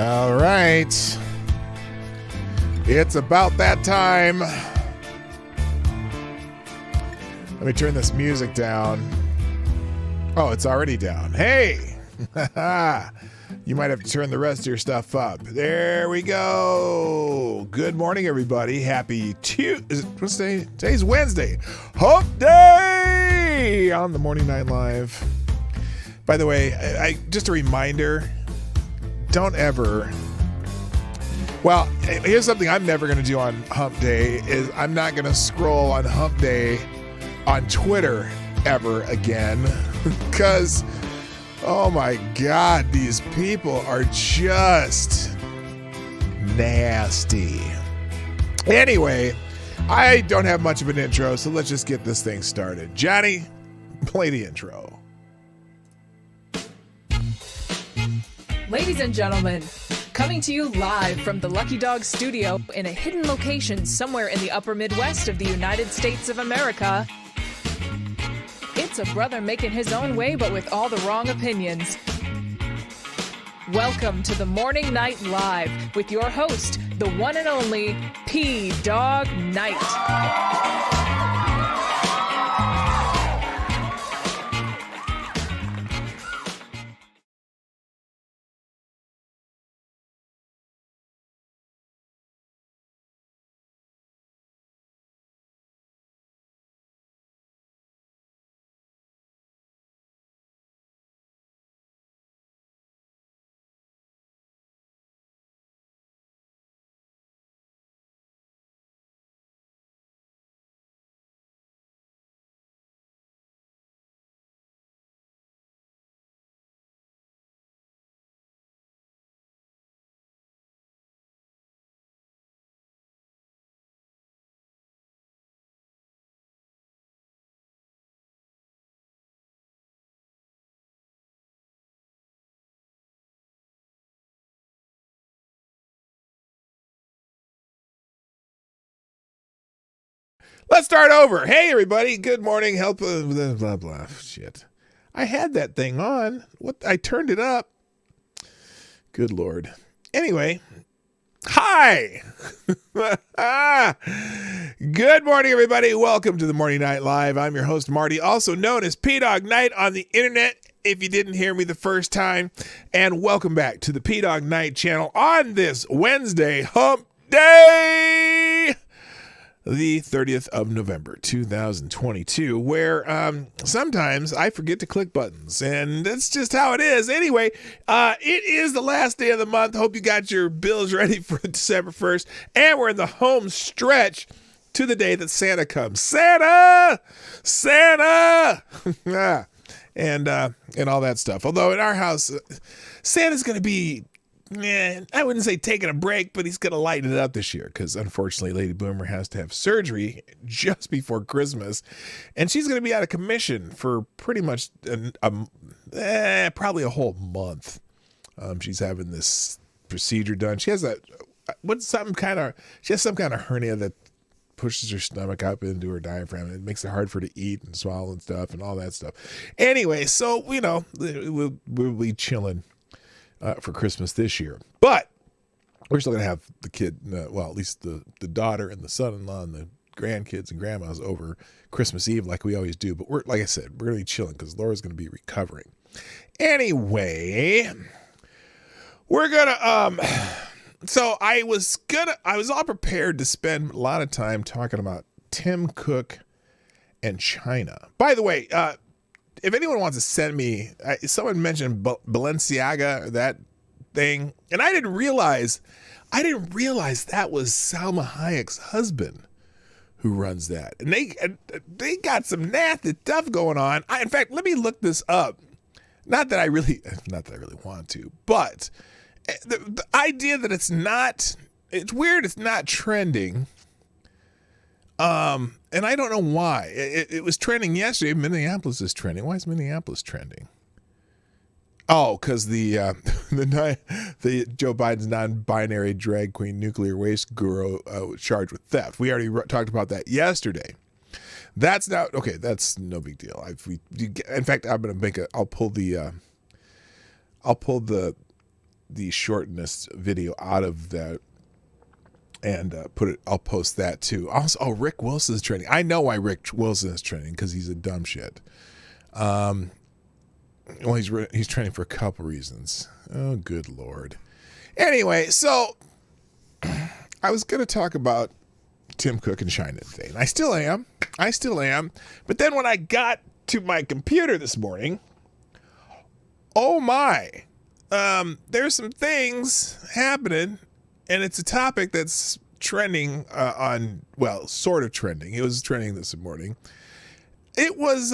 All right. It's about that time. Let me turn this music down. Oh, it's already down. Hey! You might have to turn the rest of your stuff up. There we go. Good morning, everybody. Happy what's today? Today's Wednesday. Hump Day on the Morning Night Live. By the way, I just a reminder, don't ever... Well, here's something I'm never going to do on Hump Day is I'm not going to scroll on Hump Day on Twitter ever again because, oh my God, these people are just nasty. Anyway, I don't have much of an intro, so let's just get this thing started. Johnny, play the intro. Ladies and gentlemen, coming to you live from the Lucky Dog studio in a hidden location somewhere in the upper Midwest of the United States of America, it's a brother making his own way but with all the wrong opinions. Welcome to the Morning Night Live with your host, the one and only P-Dog Knight. Let's start over. Hey, everybody. Good morning. Help. Blah, blah, blah. Shit. I had that thing on. What? I turned it up. Good Lord. Anyway. Hi. Good morning, everybody. Welcome to the Morning Night Live. I'm your host, Marty, also known as P-Dog Knight on the internet, if you didn't hear me the first time. And welcome back to the P-Dog Knight channel on this Wednesday Hump Day, the 30th of November, 2022, where sometimes I forget to click buttons, and that's just how it is. Anyway, it is the last day of the month. Hope you got your bills ready for December 1st, and we're in the home stretch to the day that Santa comes. Santa! and all that stuff. Although in our house, Santa's going to be... I wouldn't say taking a break, but he's going to lighten it up this year because, unfortunately, Lady Boomer has to have surgery just before Christmas, and she's going to be out of commission for pretty much probably a whole month. She's having this procedure done. She has some kind of hernia that pushes her stomach up into her diaphragm, and it makes it hard for her to eat and swallow and stuff and all that stuff. Anyway, so, we'll be chilling for Christmas this year, but we're still gonna have the kid, at least the daughter and the son-in-law and the grandkids and grandmas over Christmas Eve like we always do. But like I said, we're gonna be chilling because Laura's gonna be recovering. Anyway, we're gonna so I was all prepared to spend a lot of time talking about Tim Cook and China. By the way, if anyone wants to send me, someone mentioned Balenciaga, that thing, and I didn't realize that was Salma Hayek's husband who runs that. And they got some nasty stuff going on. In fact, let me look this up. Not that I really want to, but the idea that it's weird, it's not trending. And I don't know why. It was trending yesterday. Minneapolis is trending. Why is Minneapolis trending? Oh, because the Joe Biden's non-binary drag queen nuclear waste guru charged with theft. We already talked about that yesterday. That's not okay. That's no big deal. In fact, I'm gonna I'll pull the shorten this video out of that and put it. I'll post that too. Also, Rick Wilson is trending. I know why Rick Wilson is trending, because he's a dumb shit. Well, he's trending for a couple reasons. Oh, good Lord. Anyway, so I was going to talk about Tim Cook and China today, and I still am. But then when I got to my computer this morning, oh my, there's some things happening, and it's a topic that's trending sort of trending. It was trending this morning. It was,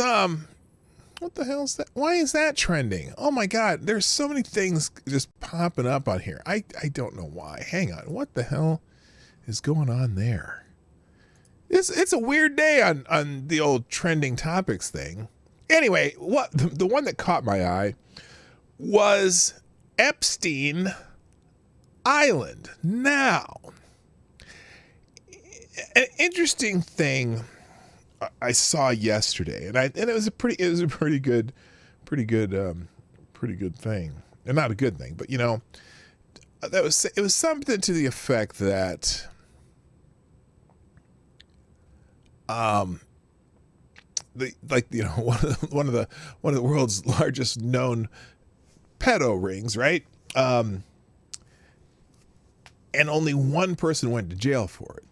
what the hell is that? Why is that trending? Oh my God, there's so many things just popping up on here. I don't know why. Hang on, what the hell is going on there? It's a weird day on the old trending topics thing. Anyway, the one that caught my eye was EPSTEIN Island. Now, an interesting thing I saw yesterday, and it was a pretty good thing, and not a good thing, but it was something to the effect that one of the world's largest known pedo rings, right? And only one person went to jail for it.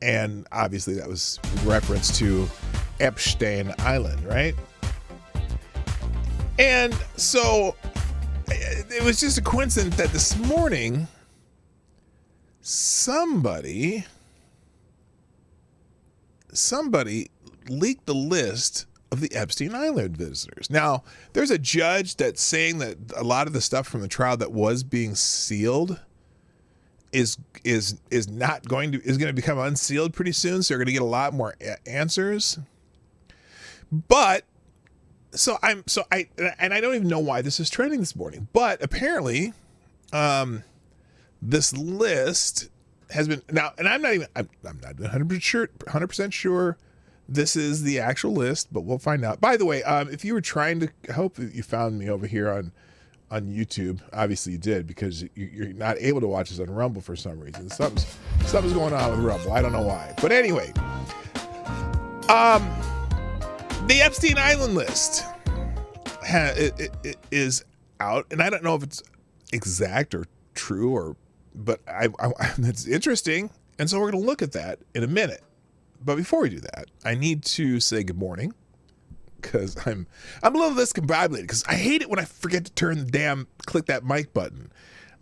And obviously that was reference to EPSTEIN Island, right? And so it was just a coincidence that this morning somebody leaked the list of the Epstein Island visitors. Now, there's a judge that's saying that a lot of the stuff from the trial that was being sealed is going to become unsealed pretty soon, so you're going to get a lot more answers. But I don't even know why this is trending this morning, but apparently this list has been now, and I'm not 100% sure this is the actual list, but we'll find out. By the way, if you were trying to, I hope that you found me over here on YouTube. Obviously you did, because you're not able to watch this on Rumble for some reason. Something's going on with Rumble. I don't know why. But anyway, the Epstein Island list it is out, and I don't know if it's exact or true, but that's interesting, and so we're going to look at that in a minute. But before we do that, I need to say good morning, because I'm a little discombobulated, because I hate it when I forget to click that mic button.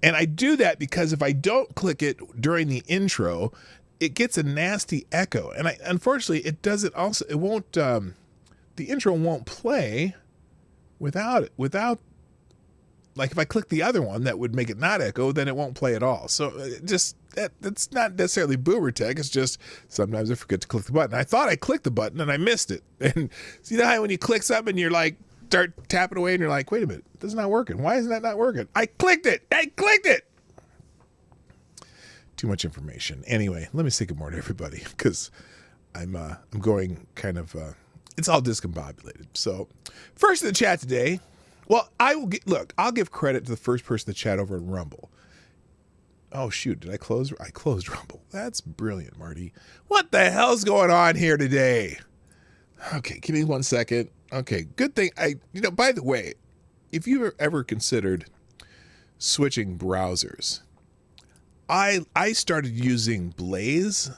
And I do that because if I don't click it during the intro, it gets a nasty echo. And unfortunately, it won't, the intro won't play without it. Like if I click the other one that would make it not echo, then it won't play at all. So that's not necessarily boomer tech. It's just sometimes I forget to click the button. I thought I clicked the button and I missed it. And see how when you click something, you're like, start tapping away and you're like, wait a minute, this is not working. Why isn't that not working? I clicked it. Too much information. Anyway, let me say good morning to everybody, because I'm going kind of, it's all discombobulated. So first in the chat today, well, I'll give credit to the first person to chat over in Rumble. Oh, shoot. Did I close? I closed Rumble. That's brilliant, Marty. What the hell's going on here today? Okay, give me 1 second. Okay, good thing. By the way, if you've ever considered switching browsers, I started using Brave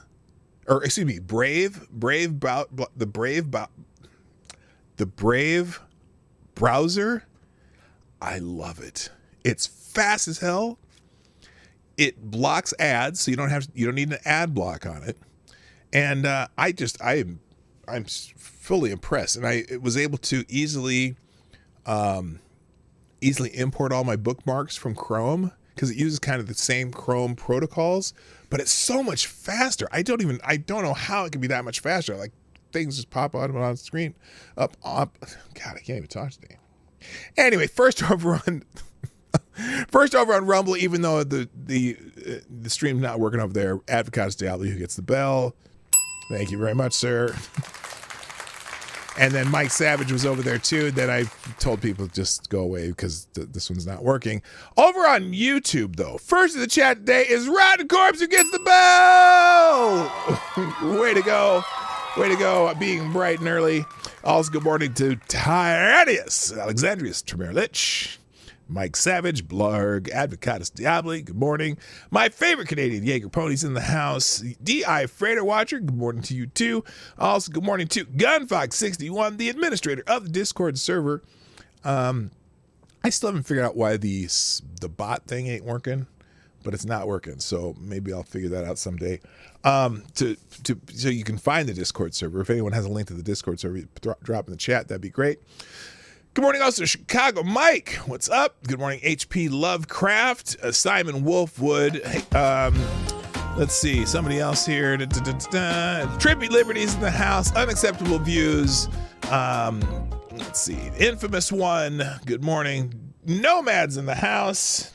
browser. I love it. It's fast as hell. It blocks ads, so you don't need an ad block on it. And I'm fully impressed. And I was able to easily import all my bookmarks from Chrome, because it uses kind of the same Chrome protocols, but it's so much faster. I don't know how it can be that much faster. Like, things just pop out on the screen. Up. God, I can't even talk today. Anyway, first over on Rumble, even though the stream's not working over there, Advocatus Daily, who gets the bell. Thank you very much, sir. And then Mike Savage was over there too. Then I told people just go away because this one's not working. Over on YouTube, though, first in the chat today is Rotten Corpse who gets the bell. Way to go. Way to go, being bright and early. Also, good morning to Tyrannius, Alexandrius Tremerlich, Mike Savage, Blarg, Advocatus Diabli, good morning. My favorite Canadian Jaeger ponies in the house, D.I. Freighter Watcher, good morning to you too. Also, good morning to Gunfox61, the administrator of the Discord server. I still haven't figured out why the bot thing ain't working, but it's not working, so maybe I'll figure that out someday. So you can find the Discord server. If anyone has a link to the Discord server, drop in the chat, that'd be great. Good morning also to Chicago Mike. What's up? Good morning HP Lovecraft, Simon Wolfwood. Let's see, somebody else here. Trippy Liberties in the house, Unacceptable Views. Let's see, Infamous One, good morning. Nomads in the house.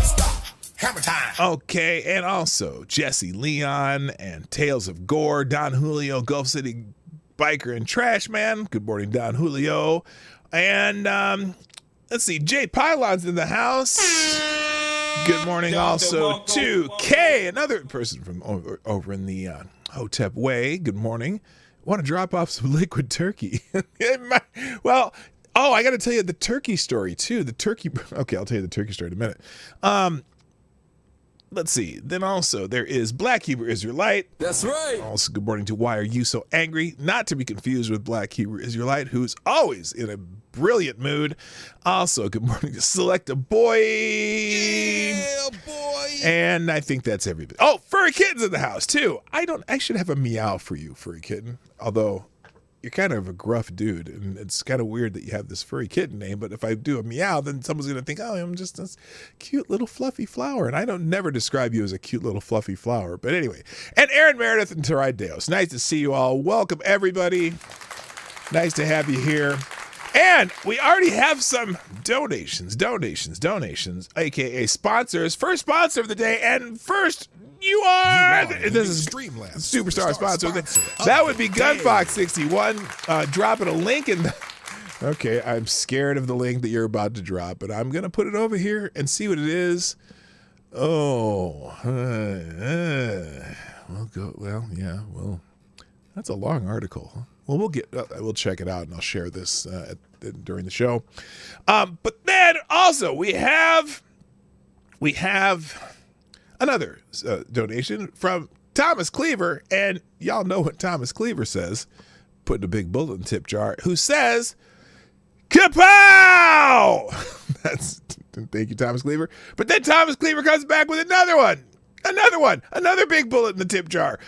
Stop. Hammer time. Okay, and also Jesse Leon and Tales of Gore, Don Julio, Gulf City Biker and Trash Man. Good morning, Don Julio. And let's see, Jay Pylon's in the house. Good morning also to Kay, another person from over in the Hotep Way. Good morning. Want to drop off some liquid turkey? Well, oh, I got to tell you the turkey story too. The turkey. Okay, I'll tell you the turkey story in a minute. Let's see. Then also there is Black Hebrew Israelite. That's right. Also, good morning to Why Are You So Angry? Not to be confused with Black Hebrew Israelite, who's always in a brilliant mood. Also, good morning to Select a Boy. Yeah, boy. And I think that's everybody. Oh, Furry Kitten's in the house too. I should have a meow for you, Furry Kitten. Although you're kind of a gruff dude, and it's kind of weird that you have this Furry Kitten name, but if I do a meow, then someone's going to think, oh, I'm just this cute little fluffy flower, and I don't never describe you as a cute little fluffy flower. But anyway, and Aaron Meredith and Tarai Deos. Nice to see you all. Welcome, everybody. Nice to have you here. And we already have some donations, aka sponsors. First sponsor of the day, and first you are this is Streamlabs superstar sponsor. That would be Gunfox61. Dropping a link in. Okay, I'm scared of the link that you're about to drop, but I'm gonna put it over here and see what it is. Oh, we'll go. Well, yeah. Well, that's a long article. Well, we'll check it out and I'll share this during the show. But then also we have another donation from Thomas Cleaver, and y'all know what Thomas Cleaver says, putting a big bullet in the tip jar, who says, "Kapow!" Thank you, Thomas Cleaver. But then Thomas Cleaver comes back with another big bullet in the tip jar,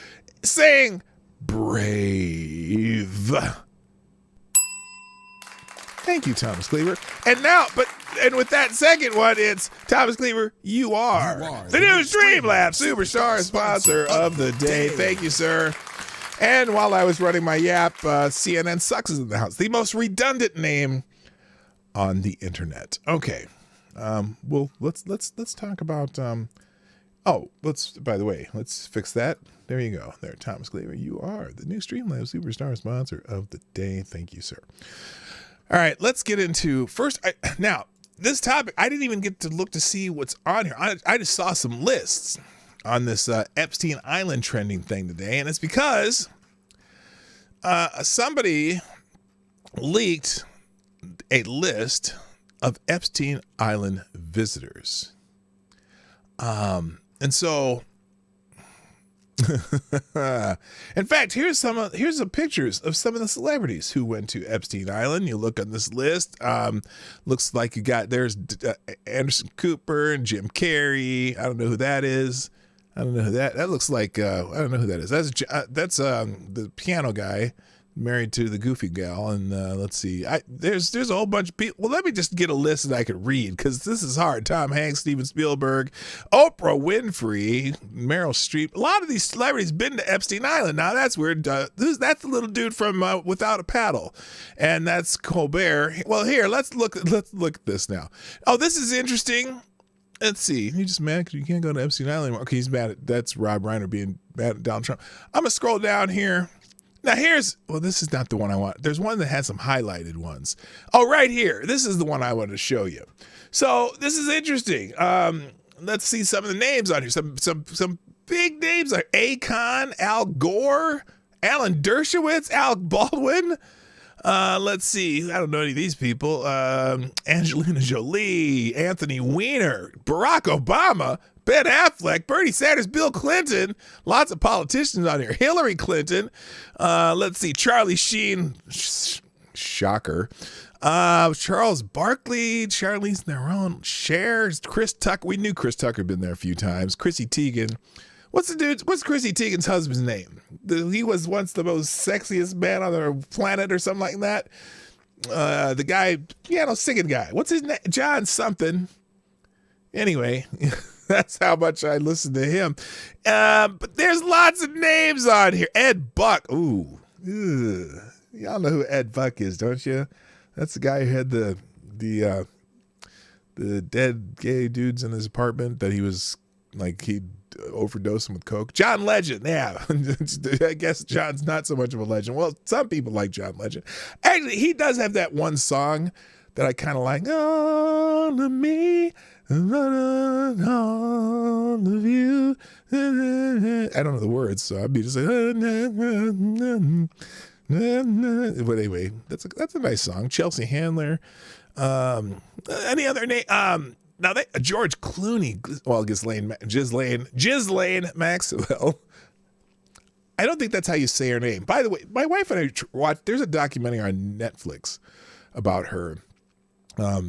saying, "Brave." Thank you, Thomas Cleaver. And with that second one, it's Thomas Cleaver, you are the new Streamlabs Superstar sponsor of the day. Thank you, sir. And while I was running my yap, CNN Sucks is in the house. The most redundant name on the internet. Okay. Well, let's talk about. By the way, let's fix that. There you go. There, Thomas Cleaver, you are the new Streamlabs Superstar sponsor of the day. Thank you, sir. All right, let's get into now this topic. I didn't even get to look to see what's on here. I just saw some lists on this Epstein Island trending thing today, and it's because somebody leaked a list of Epstein Island visitors. And so in fact, here's some pictures of some of the celebrities who went to Epstein Island. You look on this list. Looks like there's Anderson Cooper and Jim Carrey. I don't know who that is. That looks like I don't know who that is. That's the piano guy married to the goofy gal. And let's see, there's a whole bunch of people. Well, let me just get a list that I could read, because this is hard. Tom Hanks, Steven Spielberg, Oprah Winfrey, Meryl Streep. A lot of these celebrities been to Epstein Island. Now that's weird. That's the little dude from Without a Paddle, and that's Colbert. Well, here, let's look at this now. Oh, this is interesting. Let's see. He's just mad because you can't go to Epstein Island anymore. Okay, he's mad that's Rob Reiner being mad at Donald Trump. I'm gonna scroll down here. Now this is not the one I want. There's one that has some highlighted ones. Oh, right here. This is the one I wanted to show you. So this is interesting. Let's see some of the names on here. Some big names like Akon, Al Gore, Alan Dershowitz, Alec Baldwin. Let's see. I don't know any of these people. Angelina Jolie, Anthony Weiner, Barack Obama, Ben Affleck, Bernie Sanders, Bill Clinton. Lots of politicians on here. Hillary Clinton. Let's see. Charlie Sheen. Shocker. Charles Barkley, Charlize Theron, Cher, Chris Tucker. We knew Chris Tucker had been there a few times. Chrissy Teigen. What's Chrissy Teigen's husband's name? He was once the most sexiest man on the planet or something like that. The guy, piano singing guy. What's his name? John something. Anyway, that's how much I listen to him. But there's lots of names on here. Ed Buck. Ooh. Ugh. Y'all know who Ed Buck is, don't you? That's the guy who had the dead gay dudes in his apartment that he was like he'd overdose him with coke. John Legend, yeah. I guess John's not so much of a legend. Well, some people like John Legend. Actually, he does have that one song that I kind of like. All of me, all of you. I don't know the words, so I'd be just like. But anyway, that's a nice song. Chelsea Handler. Any other name? Now George Clooney. Well, Ghislaine Maxwell. I don't think that's how you say her name. By the way, my wife and I watched. There's a documentary on Netflix about her.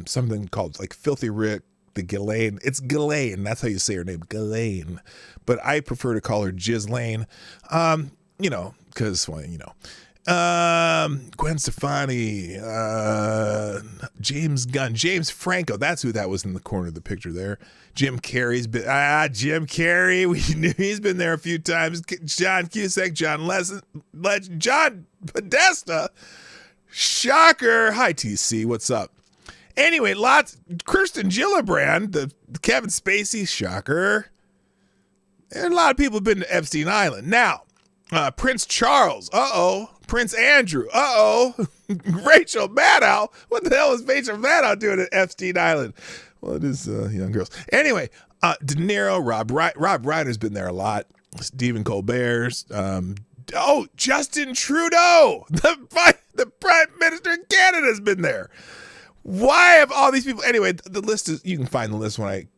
Something called like Filthy Rick. The Ghislaine. It's Ghislaine. That's how you say her name, Ghislaine. But I prefer to call her Ghislaine. Because Gwen Stefani, James Gunn, James Franco. That's who that was in the corner of the picture there. Jim Carrey's been, Jim Carrey. We knew he's been there a few times. John Cusack, John John Podesta. Shocker. Hi, TC. What's up? Anyway, Kirsten Gillibrand, the Kevin Spacey. Shocker. And a lot of people have been to Epstein Island. Now, Prince Charles. Prince Andrew. Rachel Maddow. What the hell is Rachel Maddow doing at Epstein Island? Well, it is young girls. Anyway, De Niro, Rob Reiner's been there a lot. Stephen Colbert's. Justin Trudeau, the Prime Minister of Canada's been there. Why have all these people? Anyway, the list is, you can find the list when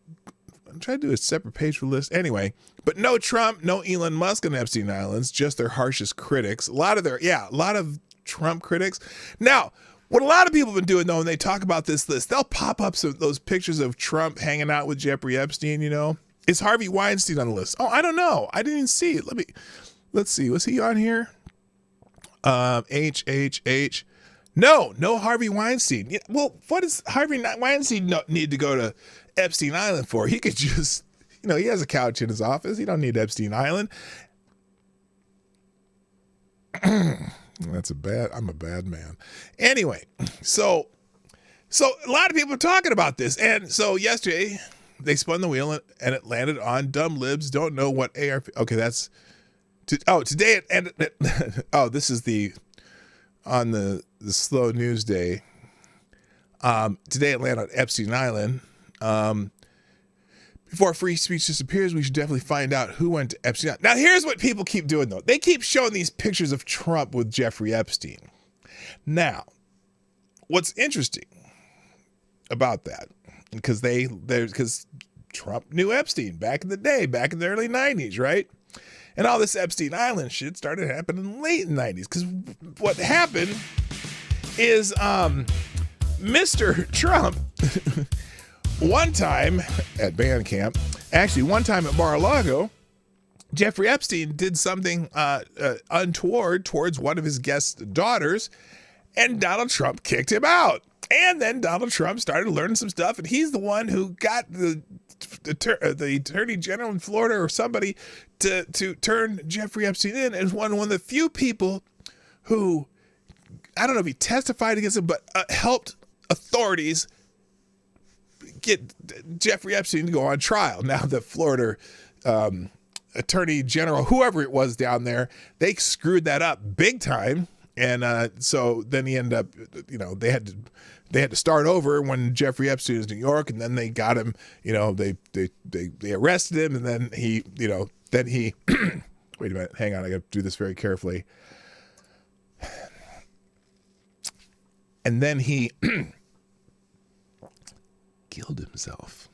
I'm trying to do a separate page for the list. Anyway, but no Trump, no Elon Musk on Epstein Islands, just their harshest critics. A lot of Trump critics. Now, what a lot of people have been doing, though, when they talk about this list, they'll pop up those pictures of Trump hanging out with Jeffrey Epstein, Is Harvey Weinstein on the list? Oh, I don't know. I didn't see it. Let's see. Was he on here? H. No Harvey Weinstein. Yeah, well, what does Harvey Weinstein need to go to Epstein Island for? He could just, he has a couch in his office. He don't need Epstein Island. I'm a bad man. Anyway, so a lot of people are talking about this. And so yesterday they spun the wheel and it landed on dumb libs don't know what ARP. Okay, that's today it ended. This is on the slow news day. Today it landed on Epstein Island. Before free speech disappears, we should definitely find out who went to Epstein Island. Now, here's what people keep doing, though. They keep showing these pictures of Trump with Jeffrey Epstein. Now, what's interesting about that, because Trump knew Epstein back in the day, back in the early 90s, right? And all this Epstein Island shit started happening late in the 90s. Because what happened is Mr. Trump, one time at band camp, actually one time at Mar-a-Lago, Jeffrey Epstein did something untoward towards one of his guest's daughters, and Donald Trump kicked him out. And then Donald Trump started learning some stuff, and he's the one who got the attorney general in Florida or somebody to turn Jeffrey Epstein in, and one of the few people who, I don't know if he testified against him, but helped authorities get Jeffrey Epstein to go on trial. Now the Florida attorney general, whoever it was down there, they screwed that up big time. And so then he ended up, they had to start over when Jeffrey Epstein was in New York, and then they got him, they arrested him, and then he wait a minute, hang on, I got to do this very carefully. And then he killed himself.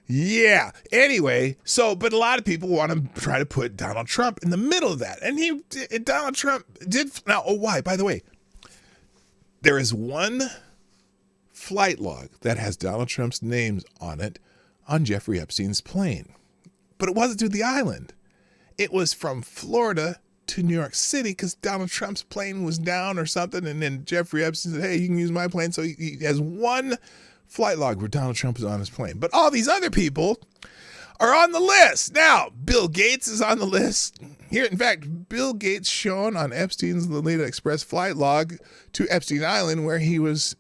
Yeah. Anyway, but a lot of people want to try to put Donald Trump in the middle of that. And Donald Trump did. Now, why? By the way, there is one flight log that has Donald Trump's names on it on Jeffrey Epstein's plane. But it wasn't to the island. It was from Florida to New York City because Donald Trump's plane was down or something. And then Jeffrey Epstein said, hey, you can use my plane. So he has one flight log where Donald Trump is on his plane. But all these other people are on the list. Now, Bill Gates is on the list. Here, in fact, Bill Gates shown on Epstein's Lolita Express flight log to Epstein Island where he was,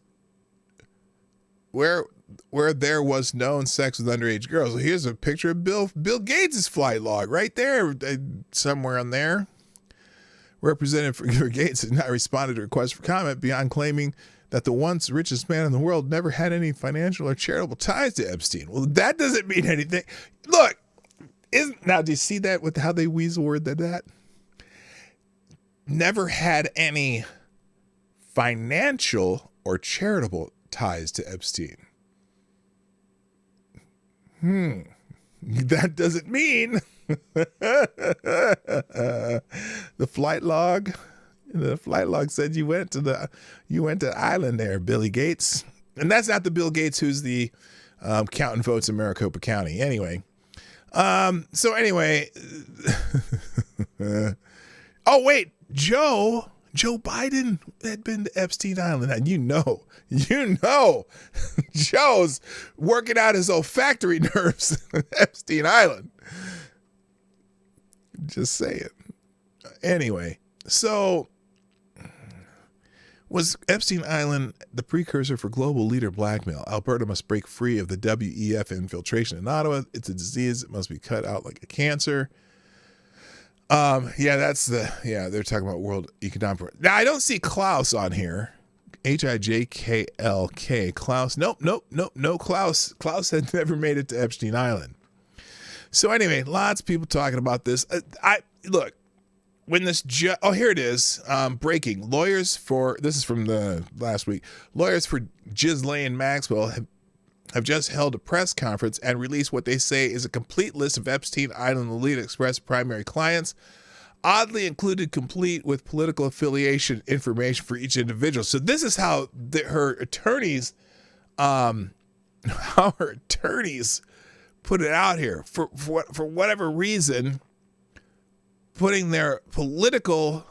where there was known sex with underage girls. So here's a picture of Bill Gates' flight log right there, somewhere on there. Representative for Gates has not responded to requests for comment beyond claiming that the once richest man in the world never had any financial or charitable ties to Epstein. Well, that doesn't mean anything. Look, now do you see that with how they weasel word that? Never had any financial or charitable ties to Epstein. That doesn't mean the flight log. The flight log said you went to the island there, Billy Gates, and that's not the Bill Gates who's the counting votes in Maricopa County. Anyway, so anyway, oh wait, Joe Biden had been to Epstein Island, and you know, Joe's working out his olfactory nerves at Epstein Island. Just saying. Anyway, so. Was Epstein Island the precursor for global leader blackmail? Alberta must break free of the WEF infiltration in Ottawa. It's a disease that must be cut out like a cancer. They're talking about World Economic Forum. Now, I don't see Klaus on here. Hijklk. Klaus. Nope. No Klaus. Klaus had never made it to Epstein Island. So anyway, lots of people talking about this. Look. When this, here it is, breaking. This is from the last week. Lawyers for Ghislaine Maxwell have just held a press conference and released what they say is a complete list of Epstein Island Lolita Express primary clients, oddly included complete with political affiliation information for each individual. So this is how her attorneys put it out here. For whatever reason, putting their political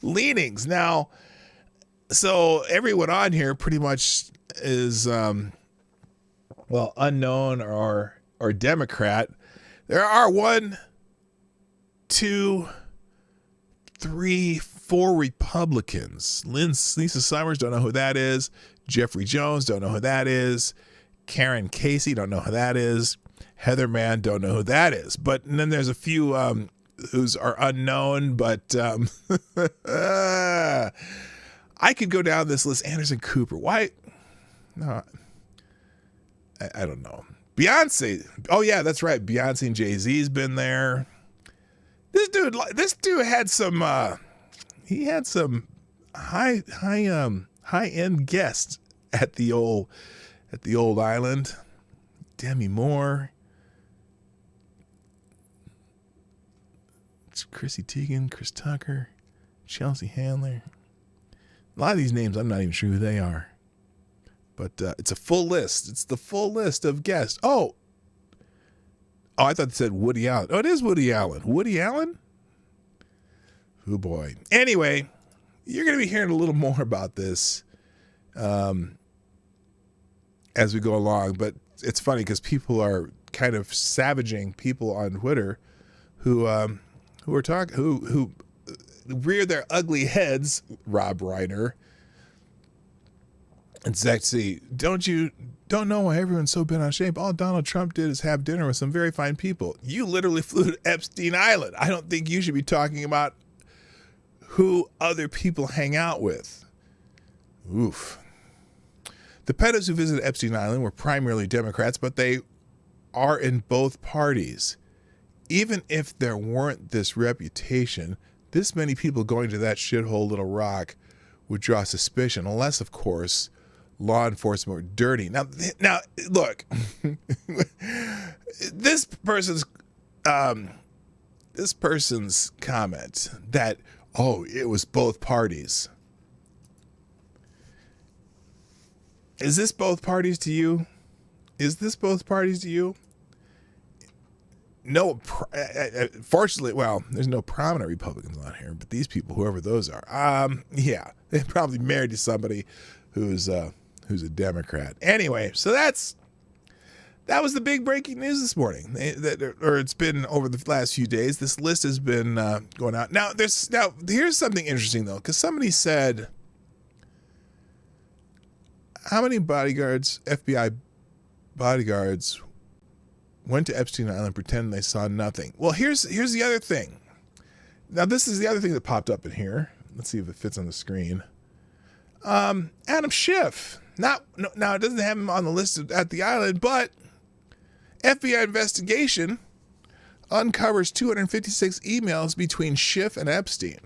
leanings. Now, so everyone on here pretty much is unknown or Democrat. There are 1, 2, 3, 4 Republicans. Lisa Summers, don't know who that is. Jeffrey Jones, don't know who that is. Karen Casey, don't know who that is. Heather Mann, don't know who that is. But and then there's a few who's are unknown, but I could go down this list. Anderson Cooper. Why? No, I don't know. Beyonce. Oh yeah, that's right. Beyonce and Jay-Z's been there. This dude had some. He had some high end guests at the old island. Demi Moore. Chrissy Teigen, Chris Tucker, Chelsea Handler. A lot of these names, I'm not even sure who they are. But it's a full list. It's the full list of guests. Oh, I thought it said Woody Allen. Oh, it is Woody Allen. Woody Allen? Oh, boy. Anyway, you're going to be hearing a little more about this as we go along. But it's funny because people are kind of savaging people on Twitter who rear their ugly heads, Rob Reiner, And sexy, don't know why everyone's so bent out of shape? All Donald Trump did is have dinner with some very fine people. You literally flew to Epstein Island. I don't think you should be talking about who other people hang out with. Oof. The pedos who visited Epstein Island were primarily Democrats, but they are in both parties. Even if there weren't this reputation, this many people going to that shithole little rock would draw suspicion, unless, of course, law enforcement were dirty. Now look, this person's comment that, oh, it was both parties. Is this both parties to you? Is this both parties to you? No, fortunately, well, there's no prominent Republicans on here, but these people, whoever those are, yeah, they're probably married to somebody who's a Democrat. Anyway, so that was the big breaking news this morning, or it's been over the last few days. This list has been going out. Now, here's something interesting though, because somebody said, how many bodyguards, FBI bodyguards, went to Epstein Island pretending they saw nothing? Well, here's the other thing. Now, this is the other thing that popped up in here. Let's see if it fits on the screen. Adam Schiff. Now, it doesn't have him on the list at the island, but FBI investigation uncovers 256 emails between Schiff and Epstein.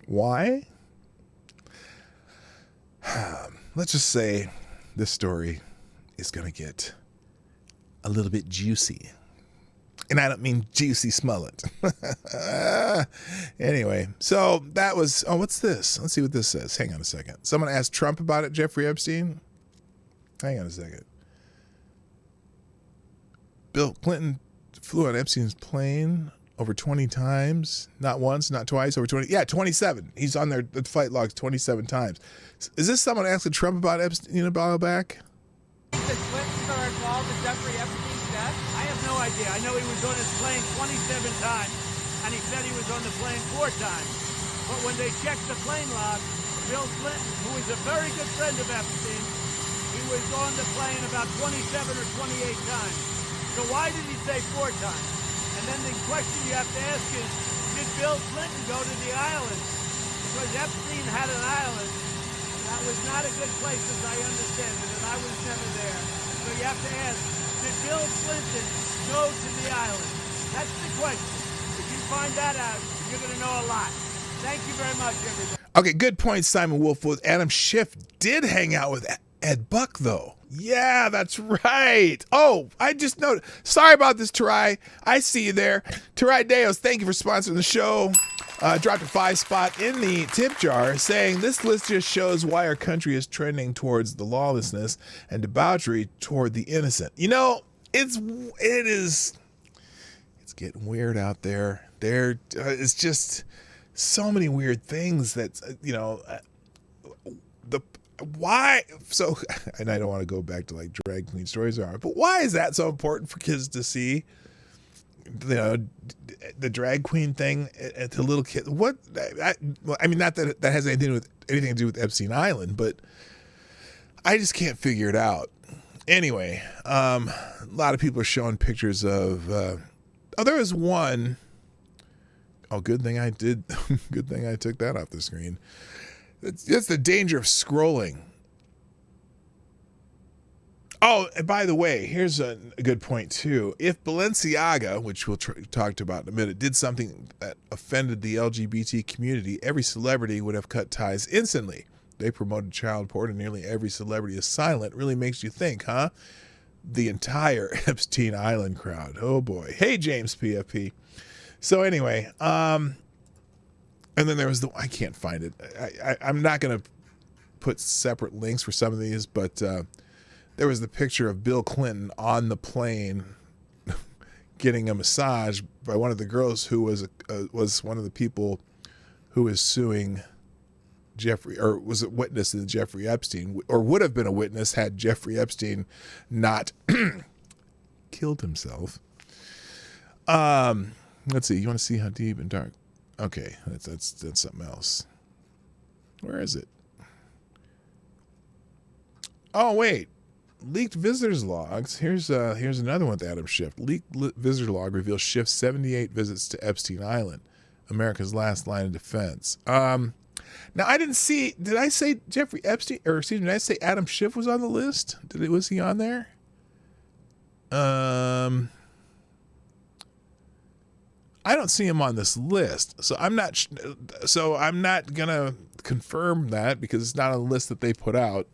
Why? Let's just say this story is going to get a little bit juicy. And I don't mean juicy Smollett. Anyway, so that was, what's this? Let's see what this says. Hang on a second. Someone asked Trump about it, Jeffrey Epstein. Hang on a second. Bill Clinton flew on Epstein's plane over 20 times. Not once, not twice, over 20. Yeah, 27. He's on their flight logs 27 times. Is this someone asking Trump about Epstein a while back? The Clintons are involved in Jeffrey Epstein's death? I have no idea. I know he was on his plane 27 times, and he said he was on the plane 4 times. But when they checked the plane log, Bill Clinton, who is a very good friend of Epstein, he was on the plane about 27 or 28 times. So why did he say 4 times? And then the question you have to ask is, did Bill Clinton go to the island? Because Epstein had an island. That was not a good place as I understand it, and I was never there. So you have to ask, did Bill Clinton go to the island? That's the question. If you find that out, you're going to know a lot. Thank you very much, everybody. Okay, good point, Simon Wolfwood. Adam Schiff did hang out with Ed Buck, though. Yeah, that's right. Oh, I just noticed. Sorry about this, Tarai. I see you there. Tarai Deos, thank you for sponsoring the show. Dropped a 5 spot in the tip jar saying this list just shows why our country is trending towards the lawlessness and debauchery toward the innocent. You know, it's getting weird out there. It's just so many weird things that, why, so, and I don't want to go back to like drag queen stories, but why is that so important for kids to see? The drag queen thing to little kids. What? I mean, not that that has anything to do with Epstein Island, but I just can't figure it out. Anyway, a lot of people are showing pictures of. There was one. Oh, good thing I did. Good thing I took that off the screen. It's the danger of scrolling. Oh, and by the way, here's a good point, too. If Balenciaga, which we'll talk about in a minute, did something that offended the LGBT community, every celebrity would have cut ties instantly. They promoted child porn and nearly every celebrity is silent. Really makes you think, huh? The entire Epstein Island crowd. Oh, boy. Hey, James PFP. So anyway, and then there was I can't find it. I'm not going to put separate links for some of these, but there was the picture of Bill Clinton on the plane getting a massage by one of the girls who was one of the people who was suing Jeffrey, or was a witness to Jeffrey Epstein, or would have been a witness had Jeffrey Epstein not killed himself. Let's see. You want to see how deep and dark? Okay, that's something else. Where is it? Oh wait, leaked visitors logs. Here's another one with Adam Schiff. Leaked visitor log reveals Schiff's 78 visits to Epstein Island, America's last line of defense. Now I didn't see. Did I say Jeffrey Epstein, or excuse me, did I say Adam Schiff was on the list? Was he on there? I don't see him on this list, so I'm not gonna confirm that because it's not on the list that they put out.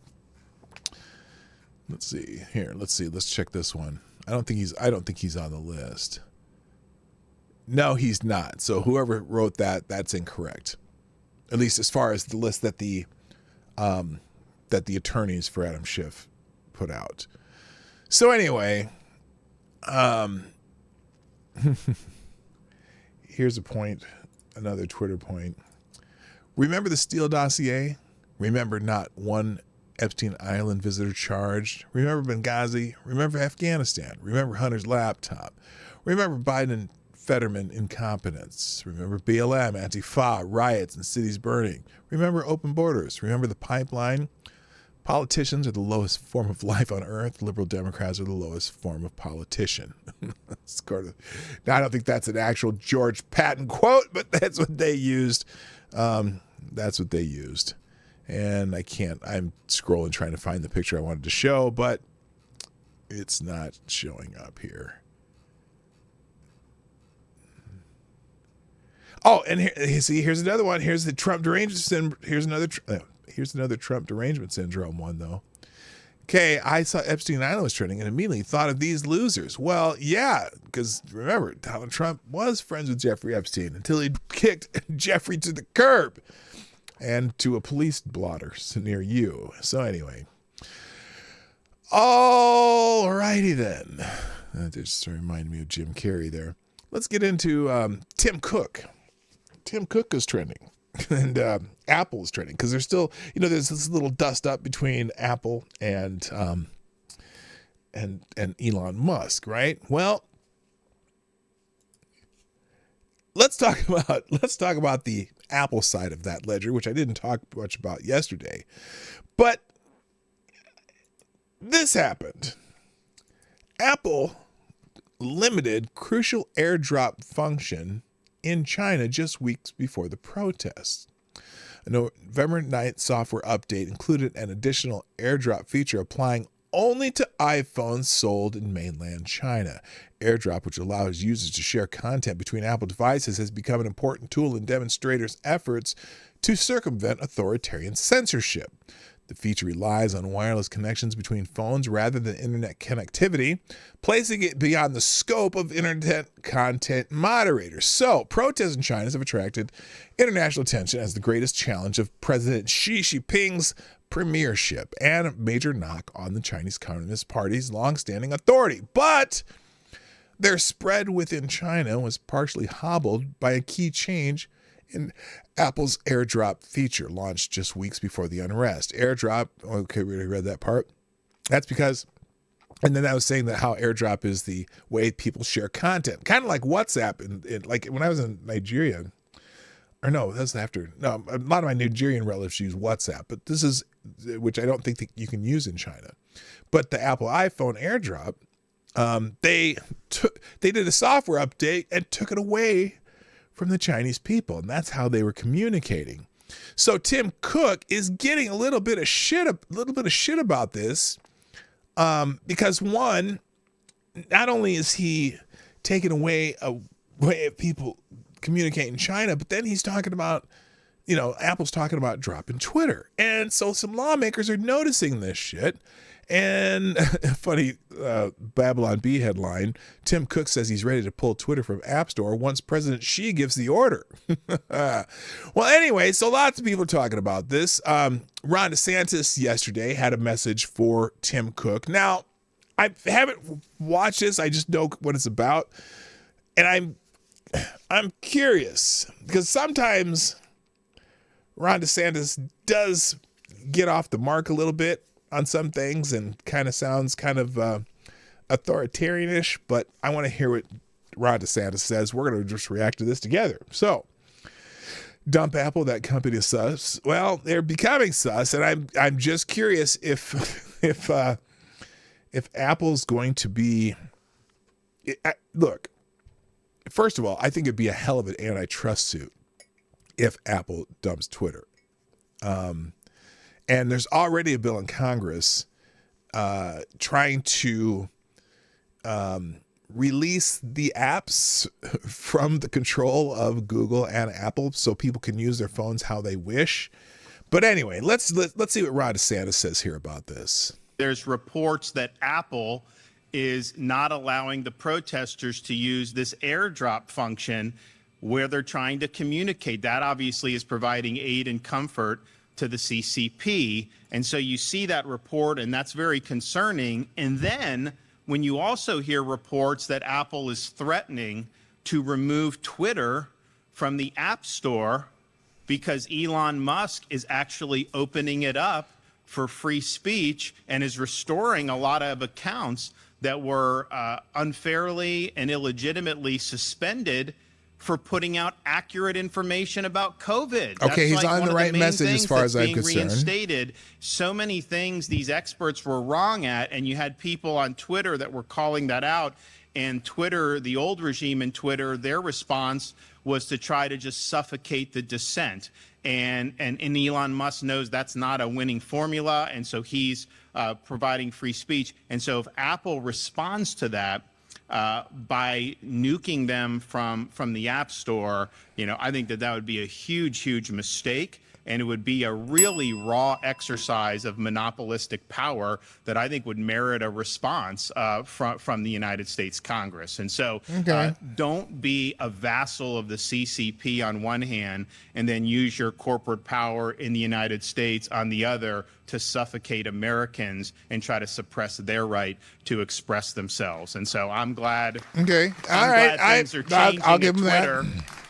Let's see here. Let's check this one. I don't think he's on the list. No, he's not. So whoever wrote that, that's incorrect. At least as far as the list that the attorneys for Adam Schiff put out. So anyway, here's a point, another Twitter point. Remember the Steele dossier? Remember not one Epstein Island visitor charged? Remember Benghazi? Remember Afghanistan? Remember Hunter's laptop? Remember Biden and Fetterman incompetence? Remember BLM, Antifa, riots and cities burning? Remember open borders? Remember the pipeline? Politicians are the lowest form of life on earth. Liberal Democrats are the lowest form of politician. Now, I don't think that's an actual George Patton quote, but that's what they used. That's what they used. And I'm scrolling trying to find the picture I wanted to show, but it's not showing up here. Oh, and here's another one. Here's the Trump derangement. Here's another Trump derangement syndrome one, though. Okay, I saw Epstein Island was trending and immediately thought of these losers. Well, yeah, because remember, Donald Trump was friends with Jeffrey Epstein until he kicked Jeffrey to the curb and to a police blotter near you. So anyway, all righty then. That just reminded me of Jim Carrey there. Let's get into Tim Cook. Tim Cook is trending. And Apple is trending because there's still, there's this little dust up between Apple and Elon Musk, right? Well, let's talk about the Apple side of that ledger, which I didn't talk much about yesterday. But this happened. Apple limited crucial AirDrop function in China just weeks before the protests. A November 9th software update included an additional AirDrop feature applying only to iPhones sold in mainland China. AirDrop, which allows users to share content between Apple devices, has become an important tool in demonstrators' efforts to circumvent authoritarian censorship. The feature relies on wireless connections between phones rather than internet connectivity, placing it beyond the scope of internet content moderators. So, protests in China have attracted international attention as the greatest challenge of President Xi Jinping's premiership and a major knock on the Chinese Communist Party's longstanding authority. But their spread within China was partially hobbled by a key change in Apple's AirDrop feature, launched just weeks before the unrest. AirDrop, okay, we already read that part. That's because, and then I was saying that how AirDrop is the way people share content, kind of like WhatsApp. And like when I was in Nigeria, or no, that's after. No, a lot of my Nigerian relatives use WhatsApp, but this is, which I don't think that you can use in China. But the Apple iPhone AirDrop, they did a software update and took it away from the Chinese people, and that's how they were communicating. So Tim Cook is getting a little bit of shit about this, because one, not only is he taking away a way of people communicating in China, but then he's talking about, Apple's talking about dropping Twitter, and so some lawmakers are noticing this shit. And funny Babylon Bee headline, Tim Cook says he's ready to pull Twitter from App Store once President Xi gives the order. Well, anyway, so lots of people are talking about this. Ron DeSantis yesterday had a message for Tim Cook. Now, I haven't watched this. I just know what it's about. And I'm curious because sometimes Ron DeSantis does get off the mark a little bit on some things and kind of sounds kind of authoritarian-ish, but I want to hear what Ron DeSantis says, we're going to just react to this together. So, dump Apple, that company is sus. Well, they're becoming sus, and I'm just curious if Apple's going to be. Look, first of all, I think it'd be a hell of an antitrust suit if Apple dumps Twitter. And there's already a bill in Congress trying to release the apps from the control of Google and Apple so people can use their phones how they wish. But anyway, let's see what Ron DeSantis says here about this. There's reports that Apple is not allowing the protesters to use this airdrop function where they're trying to communicate. That obviously is providing aid and comfort to the CCP. And so you see that report, and that's very concerning. And then when you also hear reports that Apple is threatening to remove Twitter from the App Store because Elon Musk is actually opening it up for free speech and is restoring a lot of accounts that were unfairly and illegitimately suspended for putting out accurate information about COVID. Okay, he's like on one the of right main message as things far that's as I'm being concerned. Reinstated. So many things these experts were wrong at, and you had people on Twitter that were calling that out. And Twitter, the old regime in Twitter, their response was to try to just suffocate the dissent. And Elon Musk knows that's not a winning formula, and so he's providing free speech. And so if Apple responds to that by nuking them from the App Store, I think that would be a huge, huge mistake. And it would be a really raw exercise of monopolistic power that I think would merit a response from the United States Congress. And so don't be a vassal of the CCP on one hand and then use your corporate power in the United States on the other to suffocate Americans and try to suppress their right to express themselves. And so I'm glad. Okay. I'm glad things are changing I'll give at him Twitter. that.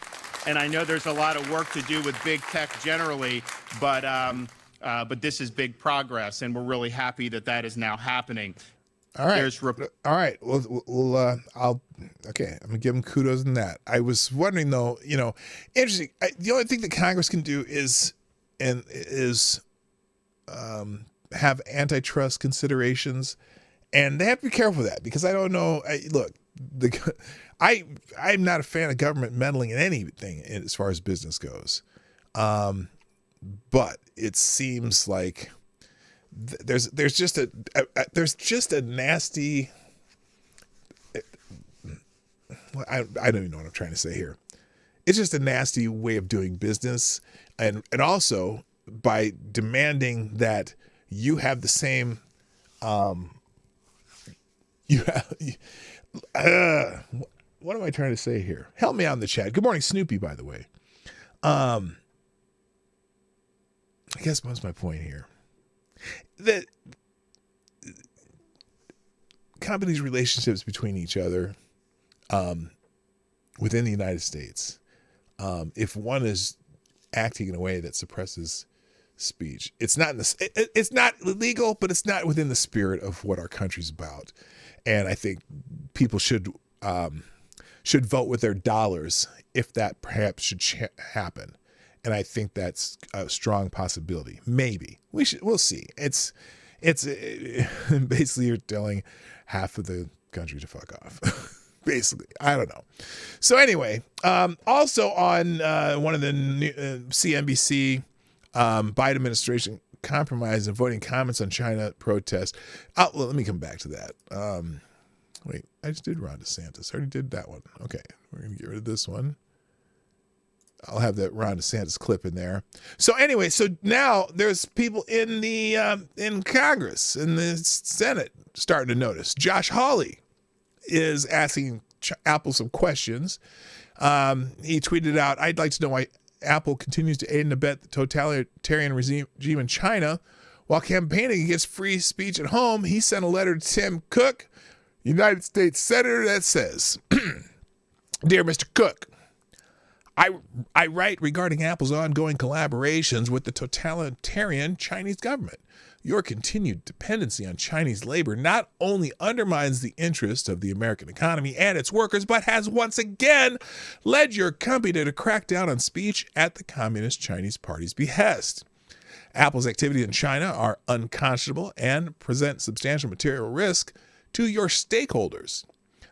And I know there's a lot of work to do with big tech generally, but this is big progress, and we're really happy that is now happening. All right. All right. Well, I'm gonna give him kudos in that. I was wondering though, interesting. The only thing that Congress can do is have antitrust considerations, and they have to be careful of that because I don't know. I'm not a fan of government meddling in anything as far as business goes, but it seems like there's just a nasty. I don't even know what I'm trying to say here. It's just a nasty way of doing business, and also by demanding that you have the same. What am I trying to say here? Help me out in the chat. Good morning, Snoopy, by the way. I guess what's my point here? That companies' relationships between each other within the United States, if one is acting in a way that suppresses speech, it's not illegal, but it's not within the spirit of what our country's about. And I think people should vote with their dollars if that perhaps should happen. And I think that's a strong possibility. Maybe we'll see. It's basically you're telling half of the country to fuck off. Basically, I don't know. So anyway, also on one of the CNBC, Biden administration compromise and voting comments on China protests. Let me come back to that. Wait, I just did Ron DeSantis. I already did that one. Okay, we're going to get rid of this one. I'll have that Ron DeSantis clip in there. So anyway, so now there's people in the in Congress, in the Senate, starting to notice. Josh Hawley is asking Apple some questions. He tweeted out, "I'd like to know why Apple continues to aid and abet the totalitarian regime in China while campaigning against free speech at home." He sent a letter to Tim Cook, United States Senator, that says, "Dear Mr. Cook, I write regarding Apple's ongoing collaborations with the totalitarian Chinese government. Your continued dependency on Chinese labor not only undermines the interest of the American economy and its workers, but has once again led your company to crack down on speech at the Communist Chinese Party's behest. Apple's activities in China are unconscionable and present substantial material risk to your stakeholders.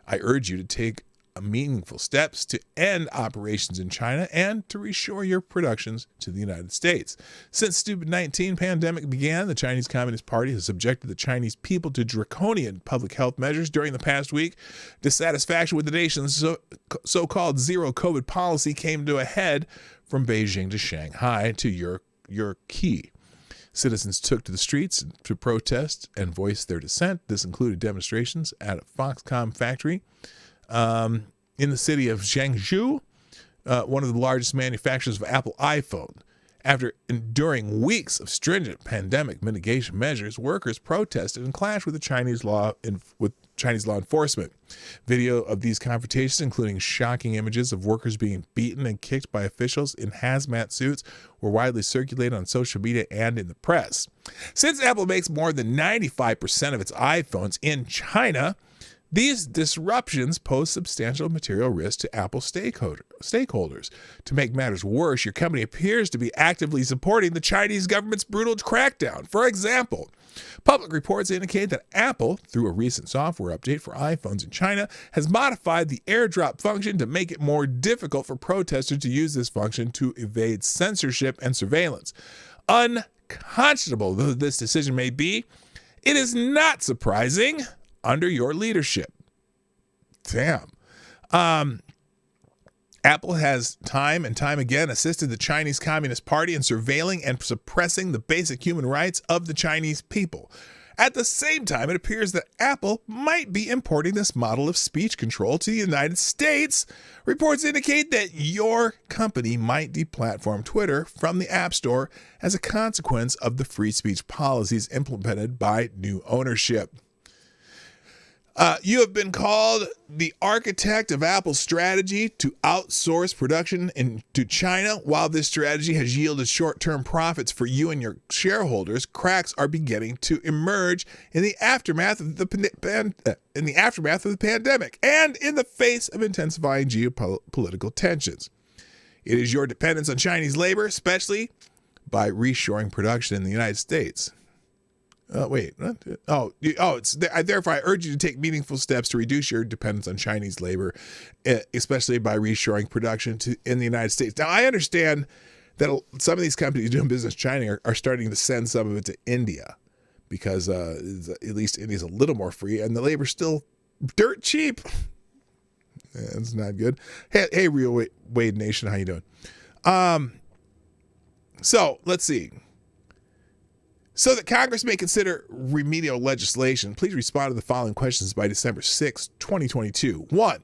I urge you to take meaningful steps to end operations in China and to reshore your productions to the United States. Since the COVID-19 pandemic began, the Chinese Communist Party has subjected the Chinese people to draconian public health measures during the past week. Dissatisfaction with the nation's so-called zero COVID policy came to a head from Beijing to Shanghai to your key. Citizens took to the streets to protest and voice their dissent. This included demonstrations at a Foxconn factory in the city of Zhengzhou, one of the largest manufacturers of Apple iPhone. After enduring weeks of stringent pandemic mitigation measures, workers protested and clashed with Chinese law enforcement. Video of these confrontations, including shocking images of workers being beaten and kicked by officials in hazmat suits, were widely circulated on social media and in the press. Since Apple makes more than 95% of its iPhones in China, these disruptions pose substantial material risk to Apple stakeholders. To make matters worse, your company appears to be actively supporting the Chinese government's brutal crackdown. For example, public reports indicate that Apple, through a recent software update for iPhones in China, has modified the AirDrop function to make it more difficult for protesters to use this function to evade censorship and surveillance. Unconscionable though this decision may be, it is not surprising under your leadership. Damn. Apple has time and time again assisted the Chinese Communist Party in surveilling and suppressing the basic human rights of the Chinese people. At the same time, it appears that Apple might be importing this model of speech control to the United States. Reports indicate that your company might deplatform Twitter from the App Store as a consequence of the free speech policies implemented by new ownership. You have been called the architect of Apple's strategy to outsource production into China. While this strategy has yielded short-term profits for you and your shareholders, cracks are beginning to emerge in the aftermath of the pandemic and in the face of intensifying geopolitical tensions. It is your dependence on Chinese labor, especially by reshoring production in the United States. Therefore, I urge you to take meaningful steps to reduce your dependence on Chinese labor, especially by reshoring production in the United States. Now, I understand that some of these companies doing business in China are starting to send some of it to India because at least India's a little more free and the labor's still dirt cheap. That's not good. Hey, Real Wade Nation, how you doing? So let's see. So that Congress may consider remedial legislation, please respond to the following questions by December 6, 2022. 1.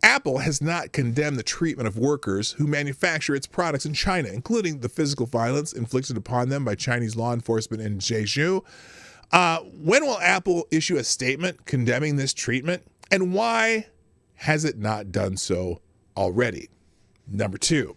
Apple has not condemned the treatment of workers who manufacture its products in China, including the physical violence inflicted upon them by Chinese law enforcement in Zhengzhou. When will Apple issue a statement condemning this treatment, and why has it not done so already? Number 2.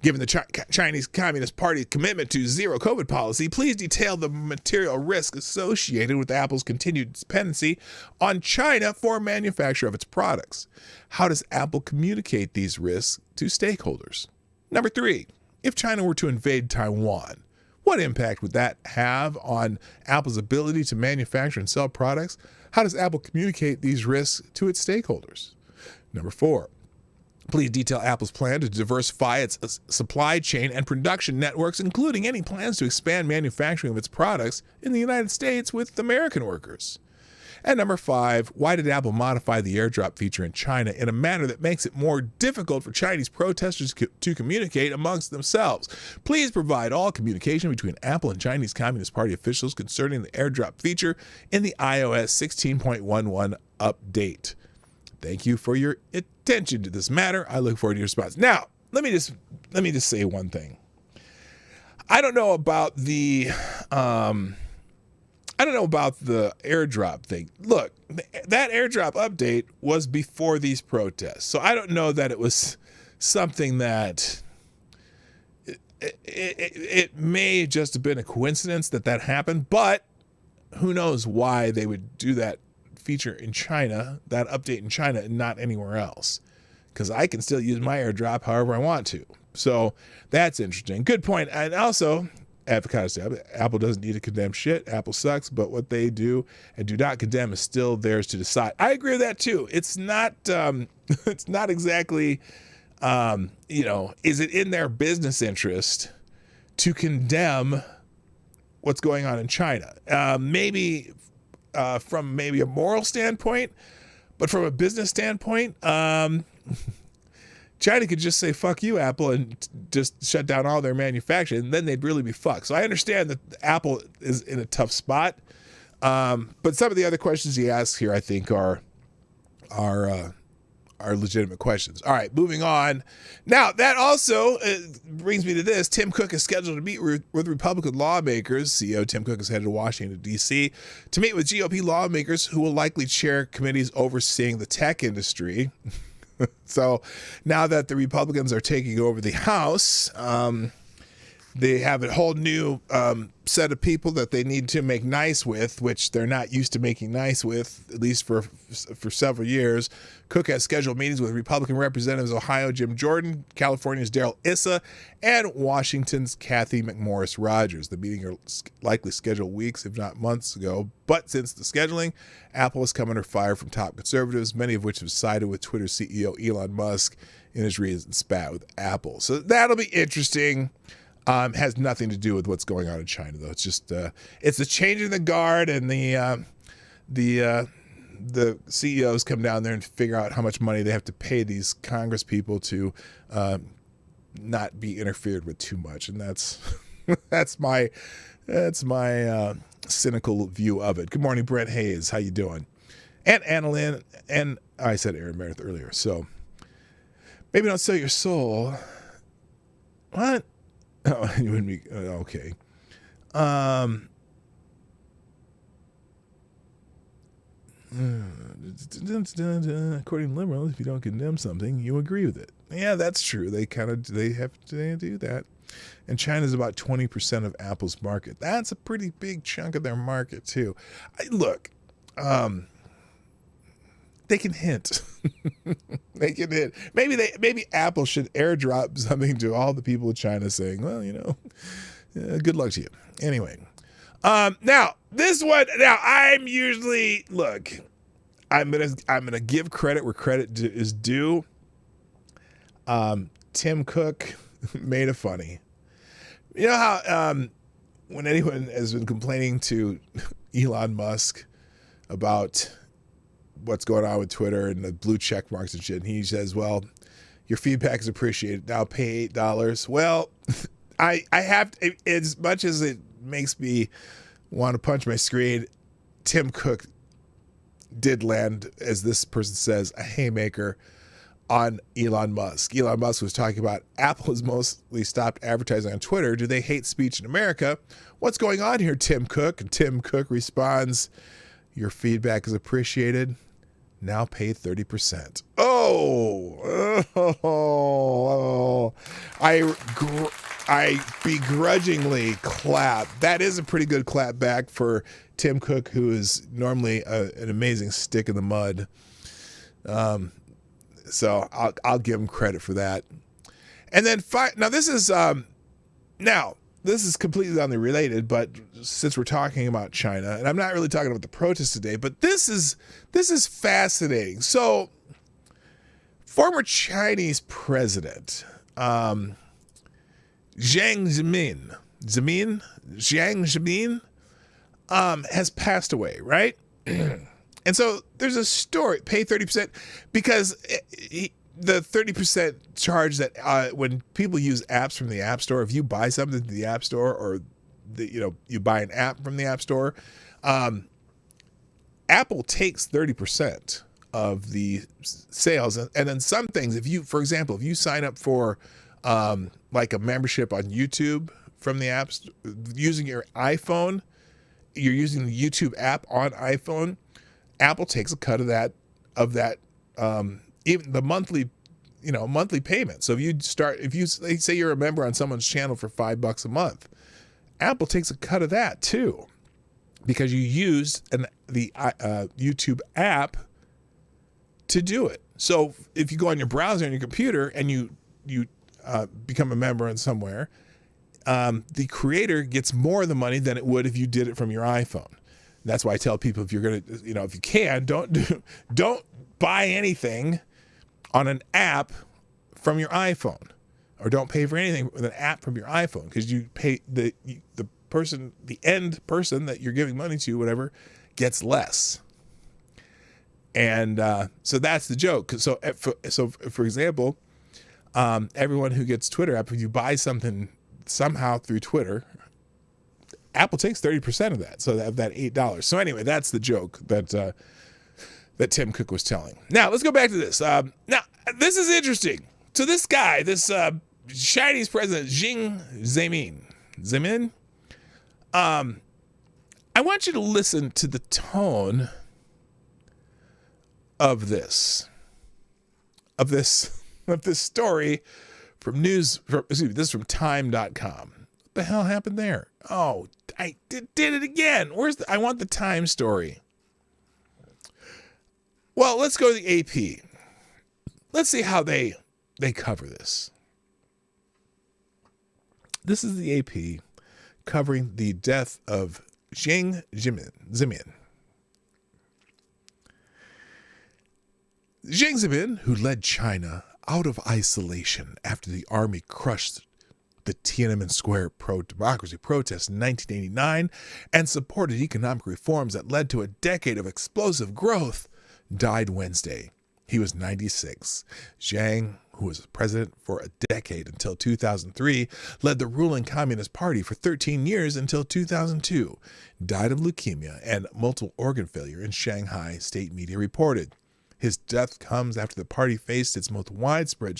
Given the Chinese Communist Party's commitment to zero COVID policy, please detail the material risk associated with Apple's continued dependency on China for manufacture of its products. How does Apple communicate these risks to stakeholders? Number 3, if China were to invade Taiwan, what impact would that have on Apple's ability to manufacture and sell products? How does Apple communicate these risks to its stakeholders? Number 4, please detail Apple's plan to diversify its supply chain and production networks, including any plans to expand manufacturing of its products in the United States with American workers. And number 5, why did Apple modify the AirDrop feature in China in a manner that makes it more difficult for Chinese protesters to communicate amongst themselves? Please provide all communication between Apple and Chinese Communist Party officials concerning the AirDrop feature in the iOS 16.11 update. Thank you for your attention to this matter. I look forward to your response. Now, let me just say one thing. I don't know about the AirDrop thing. Look, that AirDrop update was before these protests, so I don't know that it was something that it may just have been a coincidence that happened, but who knows why they would do that feature in China, that update in China, and not anywhere else. Because I can still use my AirDrop however I want to. So that's interesting. Good point. And also, Avocado Stab, Apple doesn't need to condemn shit. Apple sucks, but what they do and do not condemn is still theirs to decide. I agree with that too. It's not it's not exactly is it in their business interest to condemn what's going on in China? Maybe from maybe a moral standpoint, but from a business standpoint, China could just say, fuck you, Apple, and just shut down all their manufacturing, and then they'd really be fucked. So I understand that Apple is in a tough spot. But some of the other questions he asks here, I think, are legitimate questions. All right, moving on. Now, that also brings me to this. Tim Cook is scheduled to meet with Republican lawmakers. CEO Tim Cook is headed to Washington, D.C. to meet with GOP lawmakers who will likely chair committees overseeing the tech industry. So now that the Republicans are taking over the House, they have a whole new set of people that they need to make nice with, which they're not used to making nice with, at least for several years. Cook has scheduled meetings with Republican Representatives Ohio Jim Jordan, California's Darrell Issa, and Washington's Kathy McMorris Rogers. The meeting are likely scheduled weeks, if not months ago, but since the scheduling, Apple has come under fire from top conservatives, many of which have sided with Twitter CEO Elon Musk in his recent spat with Apple. So that'll be interesting. Has nothing to do with what's going on in China, though. It's just it's a change in the guard, and the CEOs come down there and figure out how much money they have to pay these Congress people to not be interfered with too much, and that's that's my cynical view of it. Good morning, Brent Hayes. How you doing? And Annalyn, and I said Aaron Meredith earlier. So maybe don't sell your soul. What? Oh, you wouldn't be okay. According to liberals, if you don't condemn something, you agree with it. Yeah, that's true. They have to do that. And China's about 20% of Apple's market. That's a pretty big chunk of their market too. Look, they can hint. They can hint. Maybe Apple should airdrop something to all the people of China saying, well, good luck to you. Anyway. Now this one. Now I'm gonna give credit where credit is due. Tim Cook made it funny. You know how when anyone has been complaining to Elon Musk about what's going on with Twitter and the blue check marks and shit, and he says, well, your feedback is appreciated. Now pay $8. Well, I have to, as much as it makes me want to punch my screen, Tim Cook did land, as this person says, a haymaker on Elon Musk. Elon Musk was talking about Apple has mostly stopped advertising on Twitter. Do they hate speech in America? What's going on here, Tim Cook? And Tim Cook responds, your feedback is appreciated. Now pay 30%. I begrudgingly clap. That is a pretty good clap back for Tim Cook, who is normally an amazing stick in the mud. So I'll give him credit for that. And then now this is completely unrelated, but since we're talking about China, and I'm not really talking about the protests today, but this is fascinating. So, former Chinese president Jiang Zemin has passed away, right? And so there's a story, pay 30%, because the 30% charge that when people use apps from the App Store, if you buy something from the App Store, or you buy an app from the App Store, Apple takes 30% of the sales, and then some things, for example, if you sign up for like a membership on YouTube from the apps using your iPhone, you're using the YouTube app on iPhone, Apple takes a cut of that even the monthly a monthly payment. So if you say you're a member on someone's channel for $5 a month, Apple takes a cut of that too, because you used the YouTube app to do it. So if you go on your browser on your computer and you become a member on somewhere, the creator gets more of the money than it would if you did it from your iPhone. That's why I tell people, if you're gonna, if you can, don't buy anything on an app from your iPhone, or don't pay for anything with an app from your iPhone, because you pay the end person that you're giving money to, whatever, gets less. And so that's the joke. So for example, everyone who gets Twitter app, if you buy something somehow through Twitter, Apple takes 30% of that. So that $8. So anyway, that's the joke that Tim Cook was telling. Now let's go back to this. Now this is interesting. So this guy, this Chinese president Xi Zemin, I want you to listen to the tone of this story from this is from time.com. What the hell happened there? Oh, I did it again. I want the Time story. Well, let's go to the AP. Let's see how they cover this. This is the AP covering the death of Xi Zemin. Xi Zemin, who led China out of isolation after the army crushed the Tiananmen Square pro-democracy protests in 1989 and supported economic reforms that led to a decade of explosive growth, died Wednesday. He was 96. Zhang, who was president for a decade until 2003, led the ruling Communist Party for 13 years until 2002, died of leukemia and multiple organ failure in Shanghai, state media reported. His death comes after the party faced its most widespread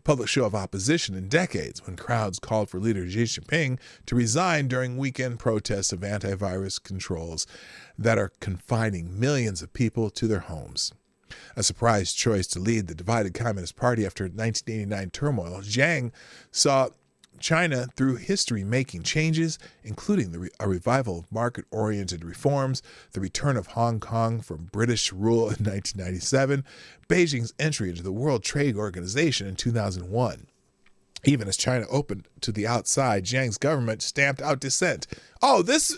public show of opposition in decades, when crowds called for leader Xi Jinping to resign during weekend protests of antivirus controls that are confining millions of people to their homes. A surprise choice to lead the divided Communist Party after 1989 turmoil, Zhang saw China through history making changes, including a revival of market-oriented reforms, the return of Hong Kong from British rule in 1997, Beijing's entry into the World Trade Organization in 2001. Even as China opened to the outside, Zhang's government stamped out dissent. Oh, this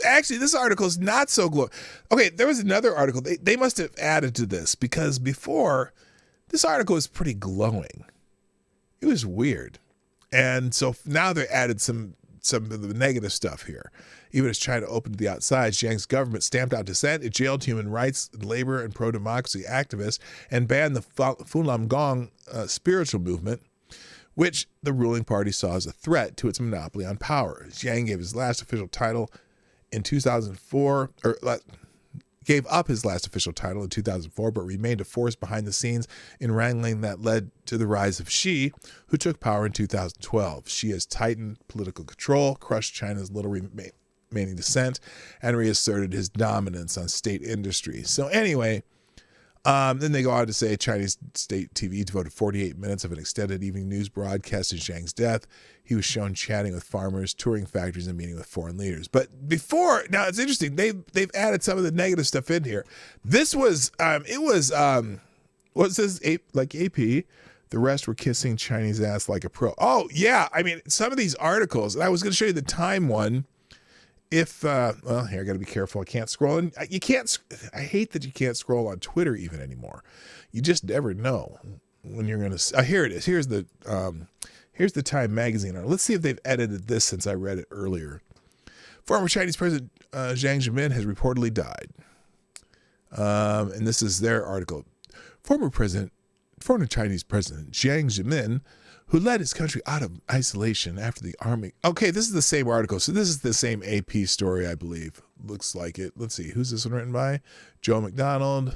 article is not so glorious. Okay, there was another article. They must have added to this, because before, this article was pretty glowing. It was weird. And so now they added some of the negative stuff here. Even as China opened to the outside, Zhang's government stamped out dissent. It jailed human rights, labor, and pro-democracy activists and banned the Falun Gong spiritual movement, which the ruling party saw as a threat to its monopoly on power. Zhang gave his last official title in 2004, gave up his last official title in 2004, but remained a force behind the scenes in wrangling that led to the rise of Xi, who took power in 2012. Xi has tightened political control, crushed China's little remaining dissent, and reasserted his dominance on state industry. So anyway, then they go on to say Chinese state TV devoted 48 minutes of an extended evening news broadcast to Zhang's death. He was shown chatting with farmers, touring factories, and meeting with foreign leaders. But before, now it's interesting, they've added some of the negative stuff in here. This was, what says like AP, the rest were kissing Chinese ass like a pro. Oh yeah, I mean, some of these articles, and I was going to show you the Time one. If, well, here, I got to be careful. I can't scroll. And I hate that you can't scroll on Twitter even anymore. You just never know when you're going to, here it is. Here's the Time magazine. Let's see if they've edited this since I read it earlier. Former Chinese President Jiang Zemin has reportedly died. And this is their article. Former Chinese President Jiang Zemin, who led his country out of isolation after the army. Okay, this is the same article. So this is the same AP story, I believe. Looks like it. Let's see. Who's this one written by? Joe McDonald.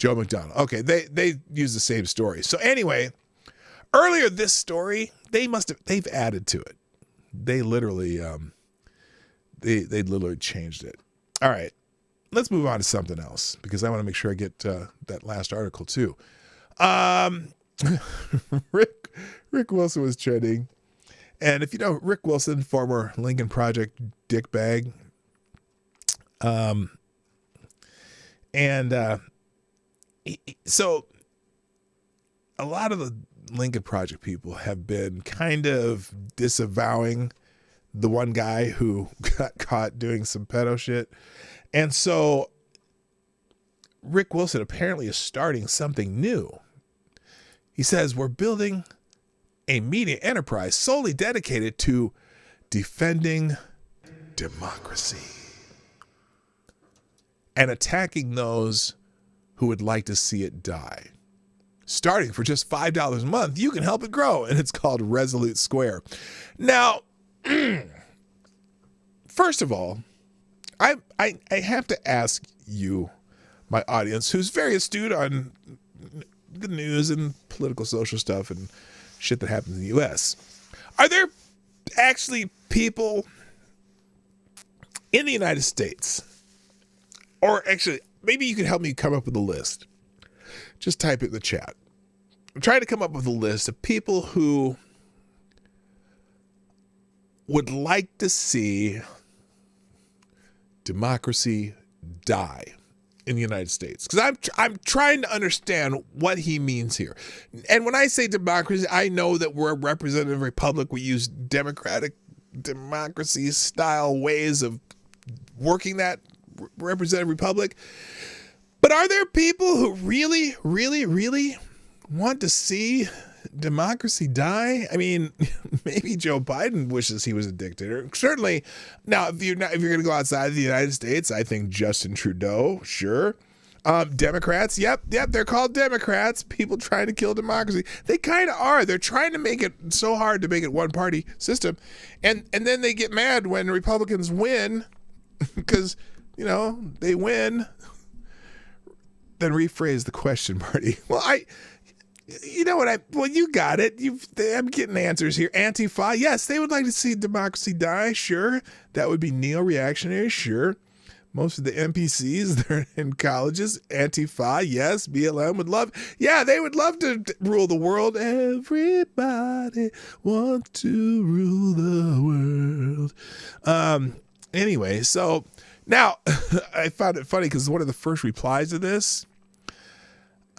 Okay, they use the same story. So anyway, earlier this story, they've added to it. They literally they literally changed it. All right. Let's move on to something else, because I want to make sure I get that last article too. Rick Wilson was trending. And if you know Rick Wilson, former Lincoln Project dickbag, so a lot of the Lincoln Project people have been kind of disavowing the one guy who got caught doing some pedo shit. And so Rick Wilson apparently is starting something new. He says, we're building a media enterprise solely dedicated to defending democracy and attacking those who would like to see it die. Starting for just $5 a month, you can help it grow, and it's called Resolute Square. Now, first of all, I have to ask you, my audience, who's very astute on the news and political social stuff and shit that happens in the U.S., are there actually people in the United States, or actually, maybe you could help me come up with a list. Just type it in the chat. I'm trying to come up with a list of people who would like to see democracy die in the United States. Because I'm trying to understand what he means here. And when I say democracy, I know that we're a representative republic. We use democratic democracy style ways of working that representative republic. But are there people who really, really, really want to see democracy die? I mean, maybe Joe Biden wishes he was a dictator. Certainly. Now, if you're going to go outside of the United States, I think Justin Trudeau, sure. Democrats, yep, they're called Democrats. People trying to kill democracy. They kind of are. They're trying to make it so hard to make it one party system, and then they get mad when Republicans win because they win. Then rephrase the question, Marty. Well, you got it. I'm getting answers here. Antifa, yes, they would like to see democracy die. Sure. That would be neo-reactionary. Sure. Most of the NPCs, they're in colleges. Antifa, yes. BLM would love. Yeah, they would love to rule the world. Everybody wants to rule the world. Anyway, so now I found it funny because one of the first replies to this,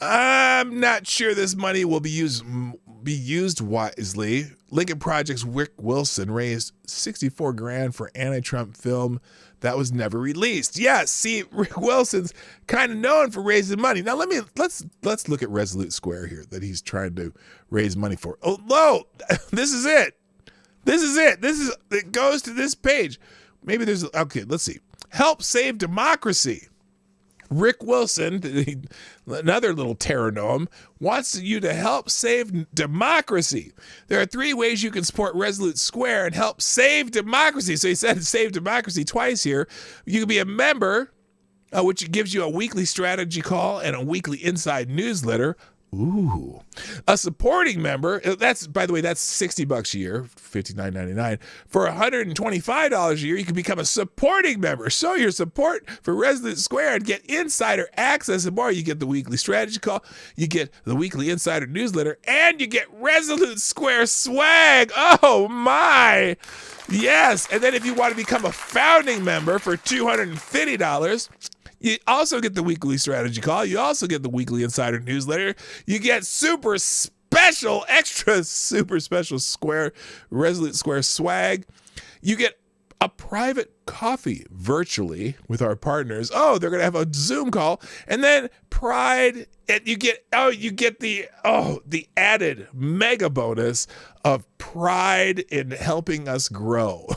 I'm not sure this money will be used wisely. Lincoln Project's Rick Wilson raised $64,000 for anti-Trump film that was never released. Yeah, see, Rick Wilson's kind of known for raising money. Now let's look at Resolute Square here that he's trying to raise money for. Oh no, this is it. It goes to this page. Maybe okay, let's see. Help save democracy. Rick Wilson, another little terror gnome, wants you to help save democracy. There are 3 ways you can support Resolute Square and help save democracy. So he said save democracy twice here. You can be a member, which gives you a weekly strategy call and a weekly inside newsletter. Ooh, a supporting member. That's, by the way, that's $60 a year, $59.99. For $125 a year, you can become a supporting member. Show your support for Resolute Square and get insider access and more. You get the weekly strategy call, you get the weekly insider newsletter, and you get Resolute Square swag. Oh my! Yes, and then if you want to become a founding member for $250. You also get the weekly strategy call. You also get the weekly insider newsletter. You get extra super special Resolute Square swag. You get a private coffee virtually with our partners. Oh, they're going to have a Zoom call. And then Pride, and you get the added mega bonus of pride in helping us grow.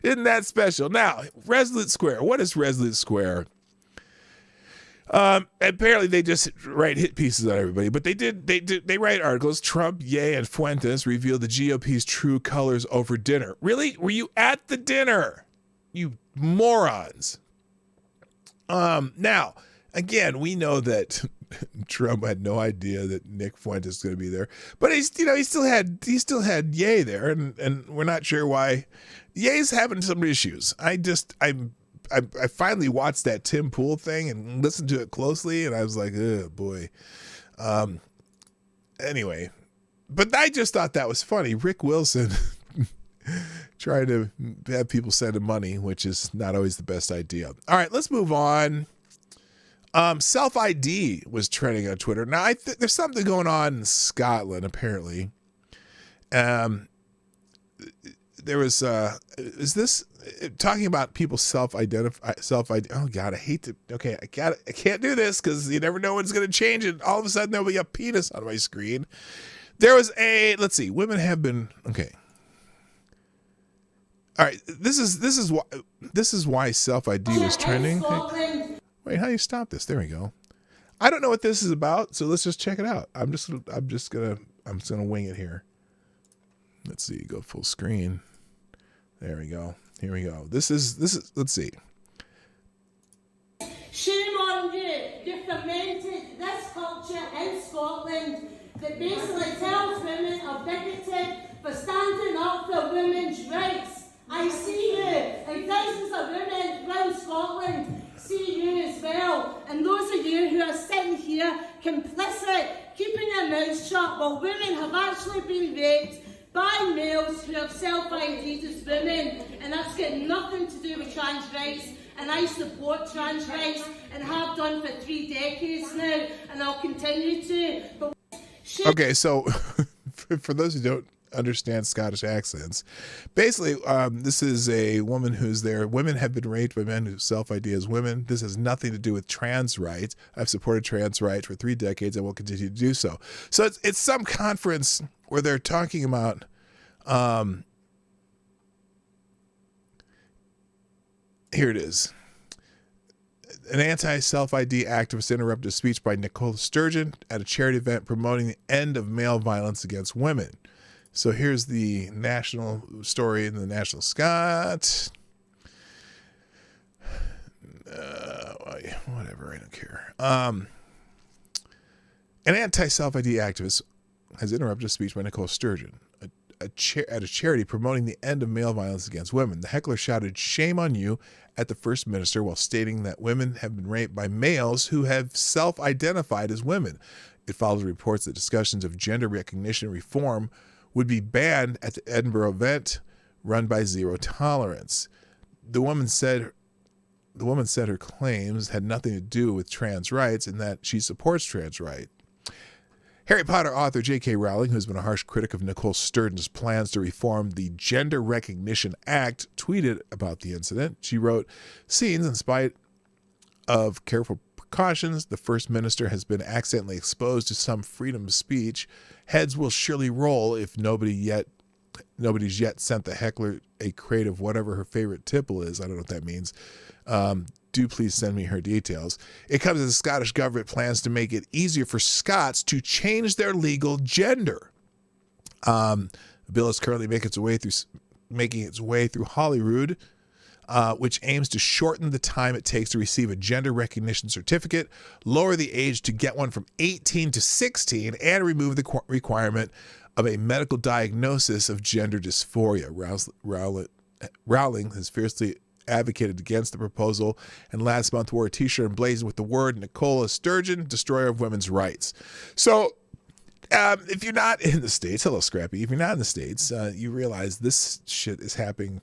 Isn't that special? Now, Resolute Square. What is Resolute Square? Apparently they just write hit pieces on everybody, but they write articles. Trump, Ye, and Fuentes reveal the GOP's true colors over dinner. Really? Were you at the dinner? You morons. Now, again, we know that Trump had no idea that Nick Fuentes was going to be there, but he still had Ye there, and we're not sure why. Ye's having some issues. I finally watched that Tim Pool thing and listened to it closely, and I was like, oh boy. Anyway, but I just thought that was funny. Rick Wilson trying to have people send him money, which is not always the best idea. All right, let's move on. Self-ID was trending on Twitter. Now, there's something going on in Scotland, apparently. There was, is this talking about people self-identify, oh God, I hate to, okay, I can't do this because you never know when it's going to change and all of a sudden there'll be a penis on my screen. There was let's see, women have been, okay. All right, this is why self-ID was trending. Wait, how do you stop this? There we go. I don't know what this is about, so let's just check it out. I'm just gonna wing it here. Let's see, go full screen. There we go. Here we go. This is let's see. Shame on you. You fermented this culture in Scotland that basically tells women are bigoted for standing up for women's rights. I see you, and thousands of women around Scotland see you as well. And those of you who are sitting here complicit, keeping your mouths shut while women have actually been raped by males who have self-ID'd as women, and that's got nothing to do with trans rights. And I support trans rights and have done for 3 decades now, and I'll continue to. But okay, so for those who don't understand Scottish accents, basically, this is a woman who's there. Women have been raped by men who self-ID as women. This has nothing to do with trans rights. I've supported trans rights for 3 decades and will continue to do so. So it's some conference where they're talking about here it is. An anti-self-ID activist interrupted a speech by Nicola Sturgeon at a charity event promoting the end of male violence against women. So here's the national story in the National Scot. Whatever, I don't care. An anti-self-ID activist has interrupted a speech by Nicola Sturgeon at a charity promoting the end of male violence against women. The heckler shouted, "Shame on you," at the First Minister while stating that women have been raped by males who have self-identified as women. It follows reports that discussions of gender recognition reform would be banned at the Edinburgh event run by Zero Tolerance. The woman said her claims had nothing to do with trans rights and that she supports trans rights. Harry Potter author J.K. Rowling, who's been a harsh critic of Nicole Sturgeon's plans to reform the Gender Recognition Act, tweeted about the incident. She wrote, "Scenes, in spite of careful precautions, the First Minister has been accidentally exposed to some freedom of speech. Heads will surely roll if nobody's yet sent the heckler a crate of whatever her favorite tipple is." I don't know what that means. Do please send me her details. It comes as the Scottish government plans to make it easier for Scots to change their legal gender. The bill is currently making its way through Holyrood, which aims to shorten the time it takes to receive a gender recognition certificate, lower the age to get one from 18 to 16, and remove the requirement of a medical diagnosis of gender dysphoria. Rowling has fiercely advocated against the proposal and last month wore a t-shirt emblazoned with the word Nicola Sturgeon, destroyer of women's rights. So if you're not in the States, hello Scrappy, if you're not in the States, you realize this shit is happening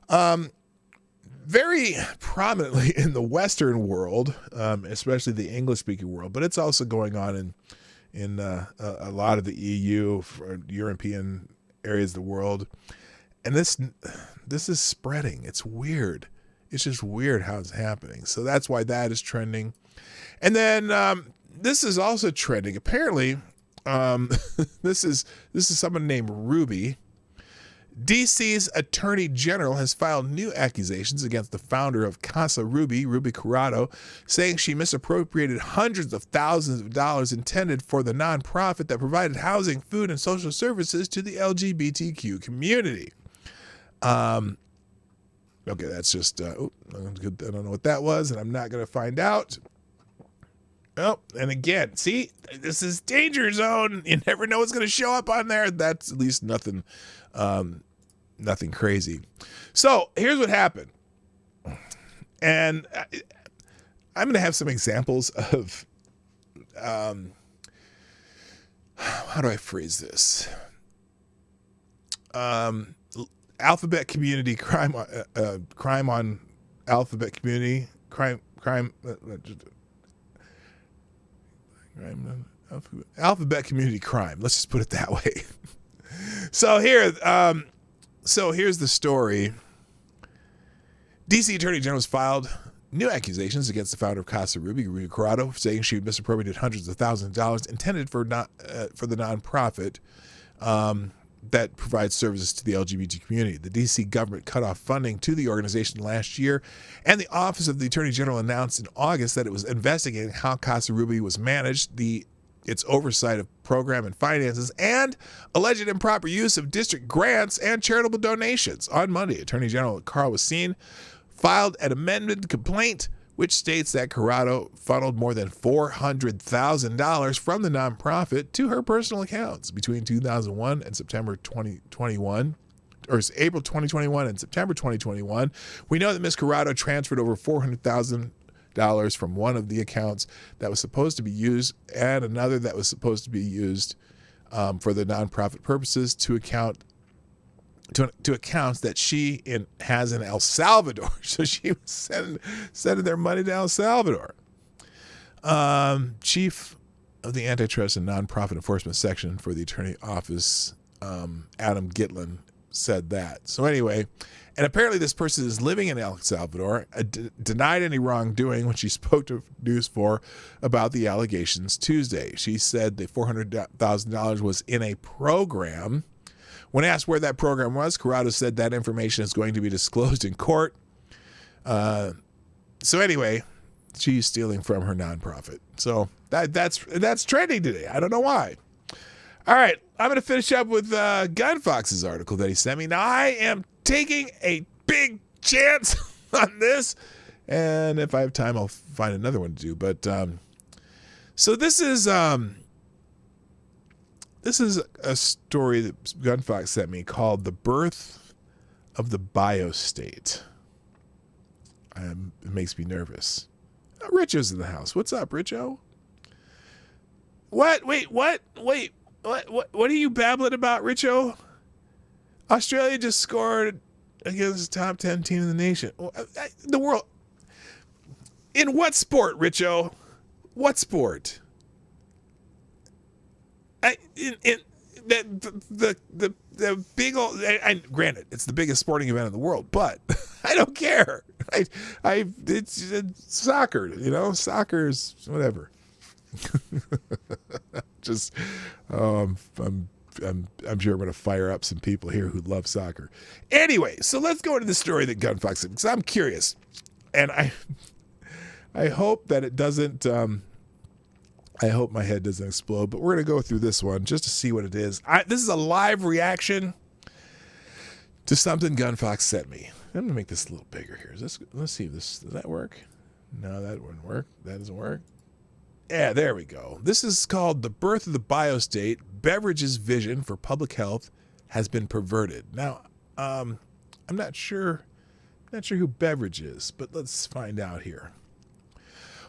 very prominently in the Western world, especially the English-speaking world, but it's also going on in a lot of the EU, European areas of the world. And this is spreading. It's weird. It's just weird how it's happening. So that's why that is trending. And then this is also trending. Apparently, this is someone named Ruby. DC's Attorney General has filed new accusations against the founder of Casa Ruby Corrado, saying she misappropriated hundreds of thousands of dollars intended for the nonprofit that provided housing, food, and social services to the LGBTQ community. Okay, that's just, I don't know what that was, and I'm not going to find out. Oh, and again, see, this is danger zone. You never know what's going to show up on there. That's at least nothing crazy. So here's what happened. And I'm going to have some examples of how do I phrase this? Alphabet community crime on alphabet community crime alphabet community crime. Let's just put it that way. So here's the story. DC Attorney General has filed new accusations against the founder of Casa Ruby, Ruby Corrado, saying she misappropriated hundreds of thousands of dollars intended for the nonprofit that provides services to the LGBT community. The D.C. government cut off funding to the organization last year, and the Office of the Attorney General announced in August that it was investigating how Casa Ruby was managed, its oversight of program and finances, and alleged improper use of district grants and charitable donations. On Monday, Attorney General Carl Wassine filed an amended complaint which states that Corrado funneled more than $400,000 from the nonprofit to her personal accounts between 2001 and September 2021, or April 2021 and September 2021. We know that Ms. Corrado transferred over $400,000 from one of the accounts that was supposed to be used and another that was supposed to be used for the nonprofit purposes to accounts that she has in El Salvador. So she was sending their money to El Salvador. Chief of the Antitrust and Nonprofit Enforcement Section for the Attorney Office, Adam Gitlin, said that. So anyway, and apparently this person is living in El Salvador, denied any wrongdoing when she spoke to News 4 about the allegations Tuesday. She said the $400,000 was in a program. When asked where that program was, Corrado said that information is going to be disclosed in court. So anyway, she's stealing from her nonprofit. So that's trending today. I don't know why. All right, I'm going to finish up with Gunfox's article that he sent me. Now, I am taking a big chance on this, and if I have time, I'll find another one to do. But so this is a story that Gunfox sent me called "The Birth of the Biostate." It makes me nervous. Oh, Richo's in the house. What's up, Richo? What? Wait, what? Wait. What are you babbling about, Richo? Australia just scored against the top 10 team in the nation. The world. In what sport, Richo? What sport? The big old. Granted, it's the biggest sporting event in the world, but I don't care. It's soccer. You know, soccer's whatever. Just, I'm sure I'm going to fire up some people here who love soccer. Anyway, so let's go into the story that Gunfox said, because I'm curious, and I hope that it doesn't. I hope my head doesn't explode, but we're going to go through this one just to see what it is. This is a live reaction to something Gunfox sent me. I'm going to make this a little bigger here. Let's see if does that work? No, that wouldn't work. That doesn't work. Yeah, there we go. This is called "The Birth of the Biostate. Beverage's vision for public health has been perverted." Now, I'm not sure who Beverage is, but let's find out here.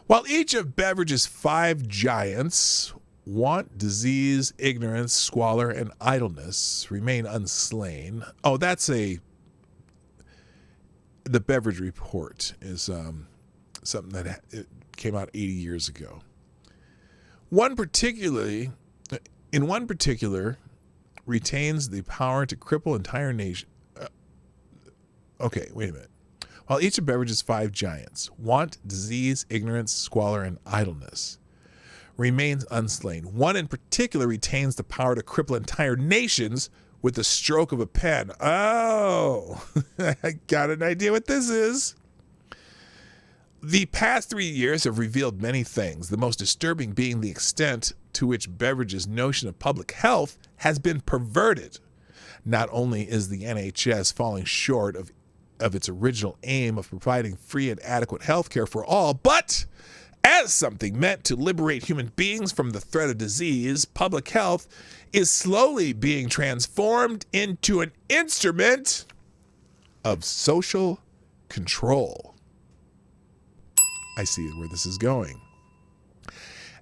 While each of Beverage's 5 giants, want, disease, ignorance, squalor, and idleness, remain unslain. Oh, that's the Beverage Report is something that it came out 80 years ago. In one particular, retains the power to cripple entire nation. Okay, wait a minute. While each of Beverage's 5 giants, want, disease, ignorance, squalor, and idleness, remains unslain, one in particular retains the power to cripple entire nations with the stroke of a pen. Oh, I got an idea what this is. The past 3 years have revealed many things, the most disturbing being the extent to which Beverage's notion of public health has been perverted. Not only is the NHS falling short of its original aim of providing free and adequate health care for all, but as something meant to liberate human beings from the threat of disease, public health is slowly being transformed into an instrument of social control. I see where this is going.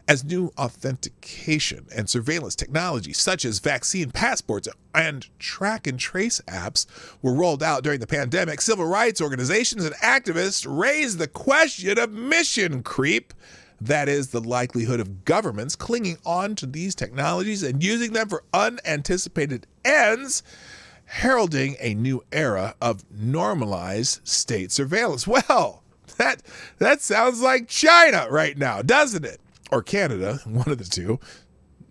As new authentication and surveillance technology such as vaccine passports and track and trace apps were rolled out during the pandemic, civil rights organizations and activists raised the question of mission creep. That is, the likelihood of governments clinging on to these technologies and using them for unanticipated ends, heralding a new era of normalized state surveillance. Well, that sounds like China right now, doesn't it? Or Canada, one of the two.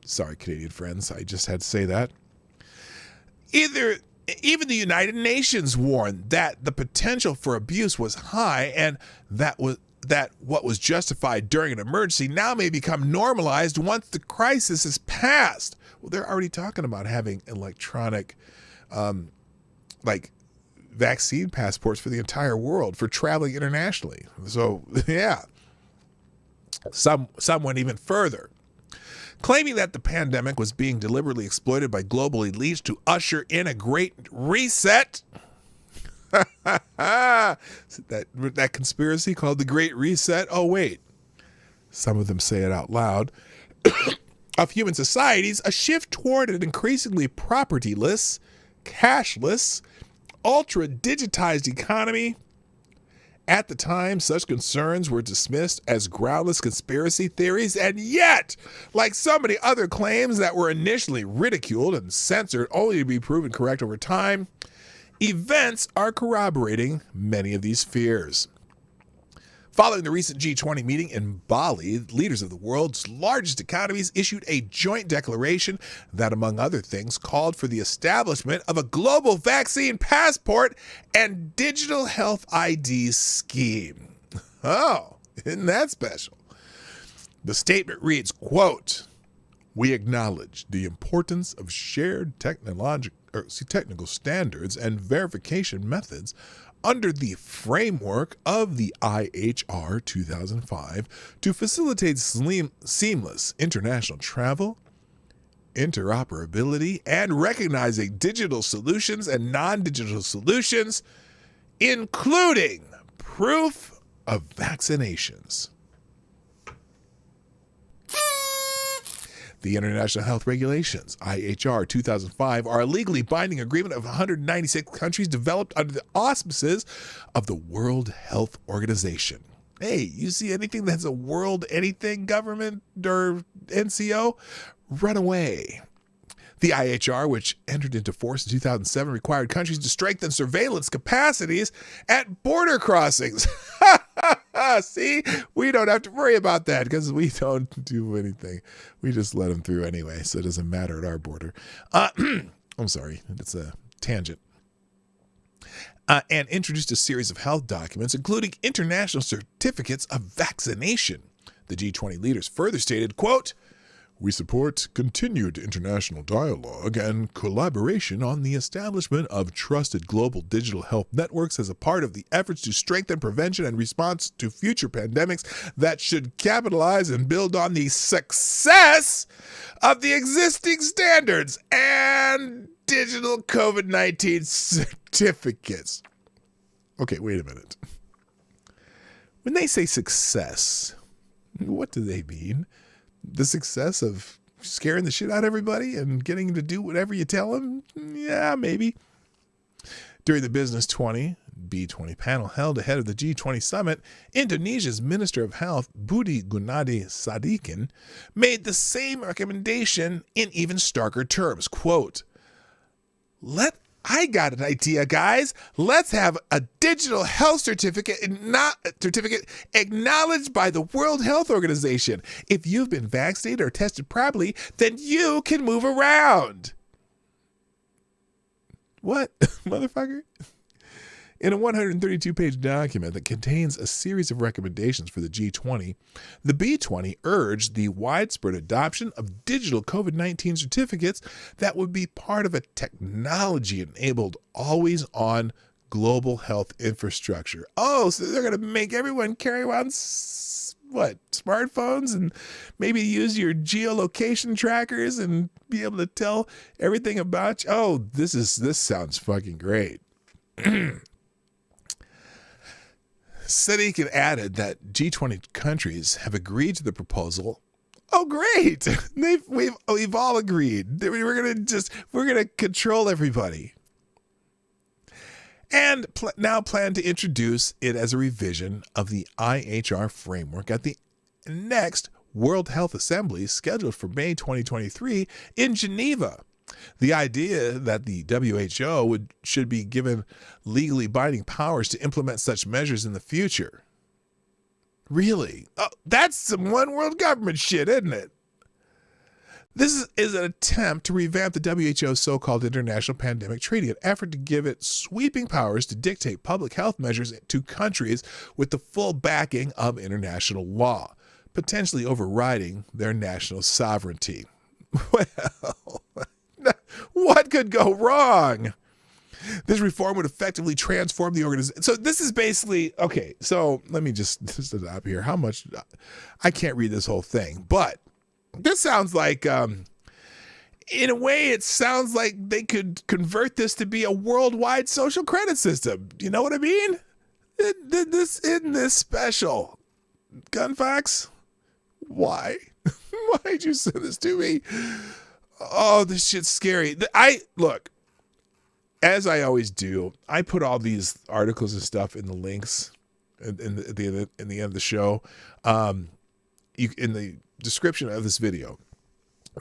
Sorry, Canadian friends, I just had to say that. Even the United Nations warned that the potential for abuse was high, and that what was justified during an emergency now may become normalized once the crisis is passed. Well, they're already talking about having electronic, vaccine passports for the entire world for traveling internationally. So, yeah. Some went even further, claiming that the pandemic was being deliberately exploited by global elites to usher in a great reset. that conspiracy called the Great Reset. Oh, wait. Some of them say it out loud. Of human societies, a shift toward an increasingly propertyless, cashless, ultra-digitized economy. At the time, such concerns were dismissed as groundless conspiracy theories, and yet, like so many other claims that were initially ridiculed and censored only to be proven correct over time, events are corroborating many of these fears. Following the recent G20 meeting in Bali, leaders of the world's largest economies issued a joint declaration that, among other things, called for the establishment of a global vaccine passport and digital health ID scheme. Oh, isn't that special? The statement reads, quote, "We acknowledge the importance of shared technical standards and verification methods under the framework of the IHR 2005 to facilitate seamless international travel, interoperability, and recognizing digital solutions and non-digital solutions, including proof of vaccinations." The International Health Regulations, IHR 2005, are a legally binding agreement of 196 countries developed under the auspices of the World Health Organization. Hey, you see anything that's a world anything government or NCO? Run away. The IHR, which entered into force in 2007, required countries to strengthen surveillance capacities at border crossings. See, we don't have to worry about that because we don't do anything. We just let them through anyway, so it doesn't matter at our border. I'm sorry, it's a tangent. And introduced a series of health documents, including international certificates of vaccination. The G20 leaders further stated, quote, "We support continued international dialogue and collaboration on the establishment of trusted global digital health networks as a part of the efforts to strengthen prevention and response to future pandemics that should capitalize and build on the success of the existing standards and digital COVID-19 certificates." Okay, wait a minute. When they say success, what do they mean? The success of scaring the shit out of everybody and getting them to do whatever you tell them? Yeah, maybe. During the Business 20, B20 panel held ahead of the G20 summit, Indonesia's Minister of Health, Budi Gunadi Sadikin, made the same recommendation in even starker terms. Quote, I got an idea, guys. Let's have a digital health certificate acknowledged by the World Health Organization. If you've been vaccinated or tested properly, then you can move around. What, motherfucker? In a 132-page document that contains a series of recommendations for the G20, the B20 urged the widespread adoption of digital COVID-19 certificates that would be part of a technology-enabled, always-on global health infrastructure. Oh, so they're going to make everyone carry around, smartphones and maybe use your geolocation trackers and be able to tell everything about you? Oh, this sounds fucking great. Sadiq added that G20 countries have agreed to the proposal Oh, great! We've all agreed that we're gonna control everybody, and now plan to introduce it as a revision of the IHR framework at the next World Health Assembly scheduled for May 2023 in Geneva. The idea that the WHO should be given legally binding powers to implement such measures in the future. Really? Oh, that's some one world government shit, isn't it? This is an attempt to revamp the WHO's so-called International Pandemic Treaty, an effort to give it sweeping powers to dictate public health measures to countries with the full backing of international law, potentially overriding their national sovereignty. Well, what could go wrong? This reform would effectively transform the organization. So this is basically, okay, so let me just stop here. How much, I can't read this whole thing, but this sounds like, in a way, it sounds like they could convert this to be a worldwide social credit system. You know what I mean? Isn't this special? Gunfax? Why? Why'd you send this to me? Oh, this shit's scary. Look, as I always do, I put all these articles and stuff in the links in the end of the show. In the description of this video,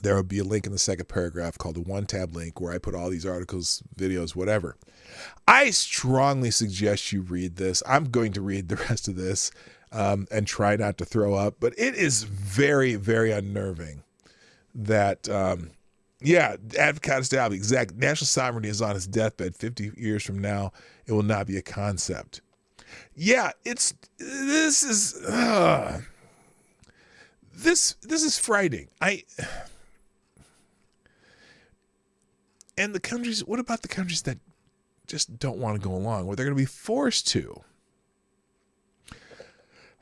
there will be a link in the second paragraph called the one-tab link where I put all these articles, videos, whatever. I strongly suggest you read this. I'm going to read the rest of this and try not to throw up, but it is very, very unnerving that, Advocatus Albee, exact. National sovereignty is on its deathbed. 50 years from now, it will not be a concept. Yeah, this is frightening. And the countries, what about the countries that just don't want to go along, where they're going to be forced to?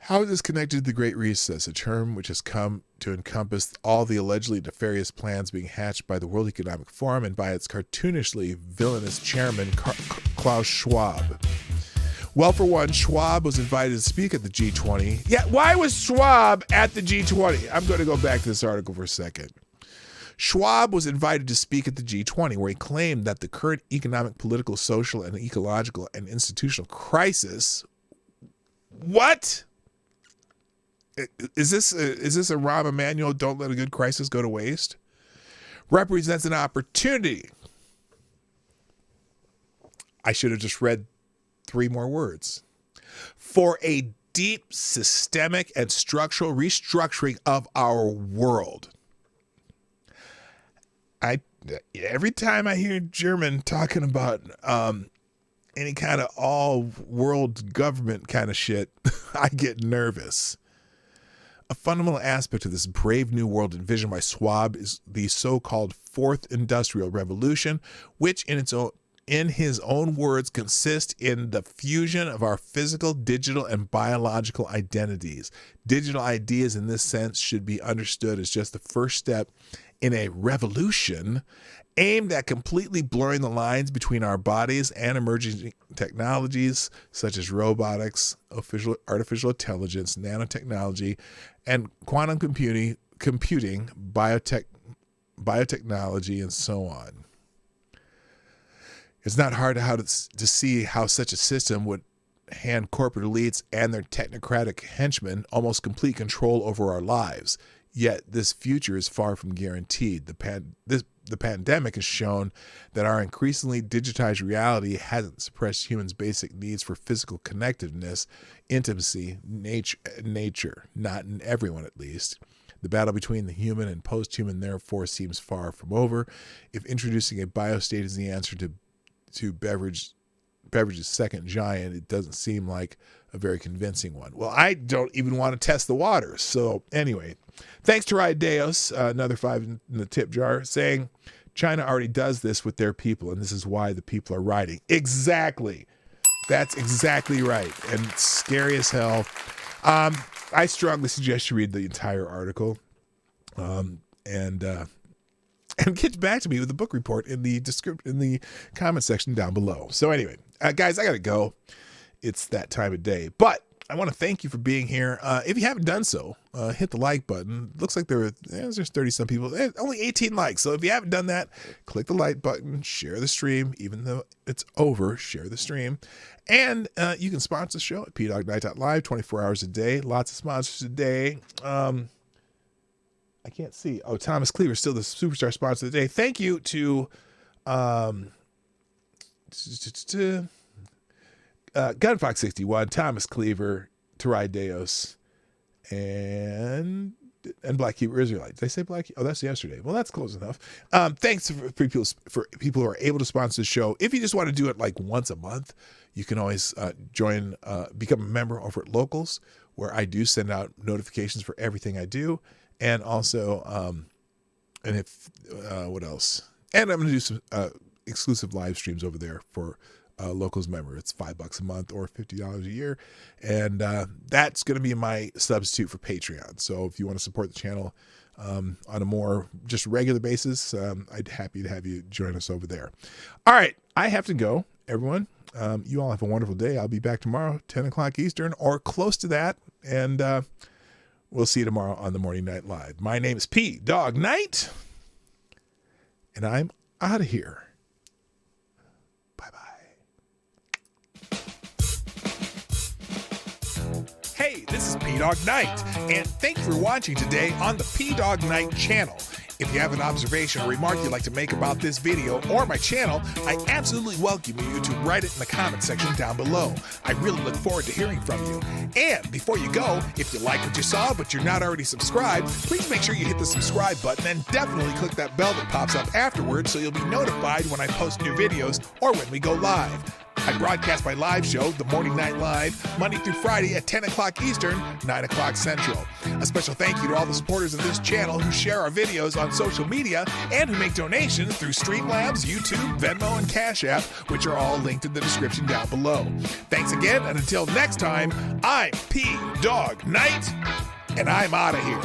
How is this connected to the Great Recess, a term which has come to encompass all the allegedly nefarious plans being hatched by the World Economic Forum and by its cartoonishly villainous chairman, Klaus Schwab? Well, for one, Schwab was invited to speak at the G20. Yeah, why was Schwab at the G20? I'm going to go back to this article for a second. Schwab was invited to speak at the G20, where he claimed that the current economic, political, social, and ecological and institutional crisis. What? Is this a Rahm Emanuel, don't let a good crisis go to waste? Represents an opportunity. I should have just read 3 more words. For a deep systemic and structural restructuring of our world. Every time I hear German talking about any kind of all-world government kind of shit, I get nervous. A fundamental aspect of this brave new world envisioned by Schwab is the so-called Fourth Industrial Revolution, which in his own words consists in the fusion of our physical, digital, and biological identities. Digital ideas in this sense should be understood as just the first step in a revolution aimed at completely blurring the lines between our bodies and emerging technologies such as robotics, artificial intelligence, nanotechnology, and quantum computing, biotechnology, and so on. It's not hard to see how such a system would hand corporate elites and their technocratic henchmen almost complete control over our lives. Yet this future is far from guaranteed. The pandemic has shown that our increasingly digitized reality hasn't suppressed humans' basic needs for physical connectedness, intimacy, nature, not in everyone at least. The battle between the human and post-human therefore seems far from over. If introducing a biostate is the answer to beverage's second giant, it doesn't seem like a very convincing one. Well, I don't even want to test the waters. So anyway, thanks to Raideos, another 5 in the tip jar, saying China already does this with their people, and this is why the people are rioting. Exactly. That's exactly right. And it's scary as hell. I strongly suggest you read the entire article and get back to me with the book report in the comment section down below. So anyway, guys, I got to go. It's that time of day. But I want to thank you for being here. If you haven't done so, hit the like button. Looks like there's 30-some people. Only 18 likes. So if you haven't done that, click the like button, share the stream. Even though it's over, share the stream. And you can sponsor the show at pdognight.live 24 hours a day. Lots of sponsors today. I can't see. Oh, Thomas Cleaver, still the superstar sponsor of the day. Thank you to Gunfox61, Thomas Cleaver, Tarai Deos, and Black Hebrew Israelite. Did I say Black? Oh, that's yesterday. Well, that's close enough. Thanks for people who are able to sponsor the show. If you just want to do it like once a month, you can always become a member over at Locals, where I do send out notifications for everything I do. And also, what else? And I'm going to do some exclusive live streams over there for Locals member. It's $5 a month or $50 a year. And that's going to be my substitute for Patreon. So if you want to support the channel on a more just regular basis, I'd happy to have you join us over there. All right. I have to go, everyone. You all have a wonderful day. I'll be back tomorrow, 10 o'clock Eastern or close to that. And we'll see you tomorrow on the Morning Night Live. My name is P Dog Night, and I'm out of here. Hey, this is P-Dog Night, and thank you for watching today on the P-Dog Night channel. If you have an observation or remark you'd like to make about this video or my channel, I absolutely welcome you to write it in the comment section down below. I really look forward to hearing from you. And before you go, if you like what you saw but you're not already subscribed, please make sure you hit the subscribe button and definitely click that bell that pops up afterwards so you'll be notified when I post new videos or when we go live. I broadcast my live show, The Morning Night Live, Monday through Friday at 10 o'clock Eastern, 9 o'clock Central. A special thank you to all the supporters of this channel who share our videos on social media and who make donations through Streamlabs, YouTube, Venmo, and Cash App, which are all linked in the description down below. Thanks again, and until next time, I'm P Dog Night, and I'm out of here.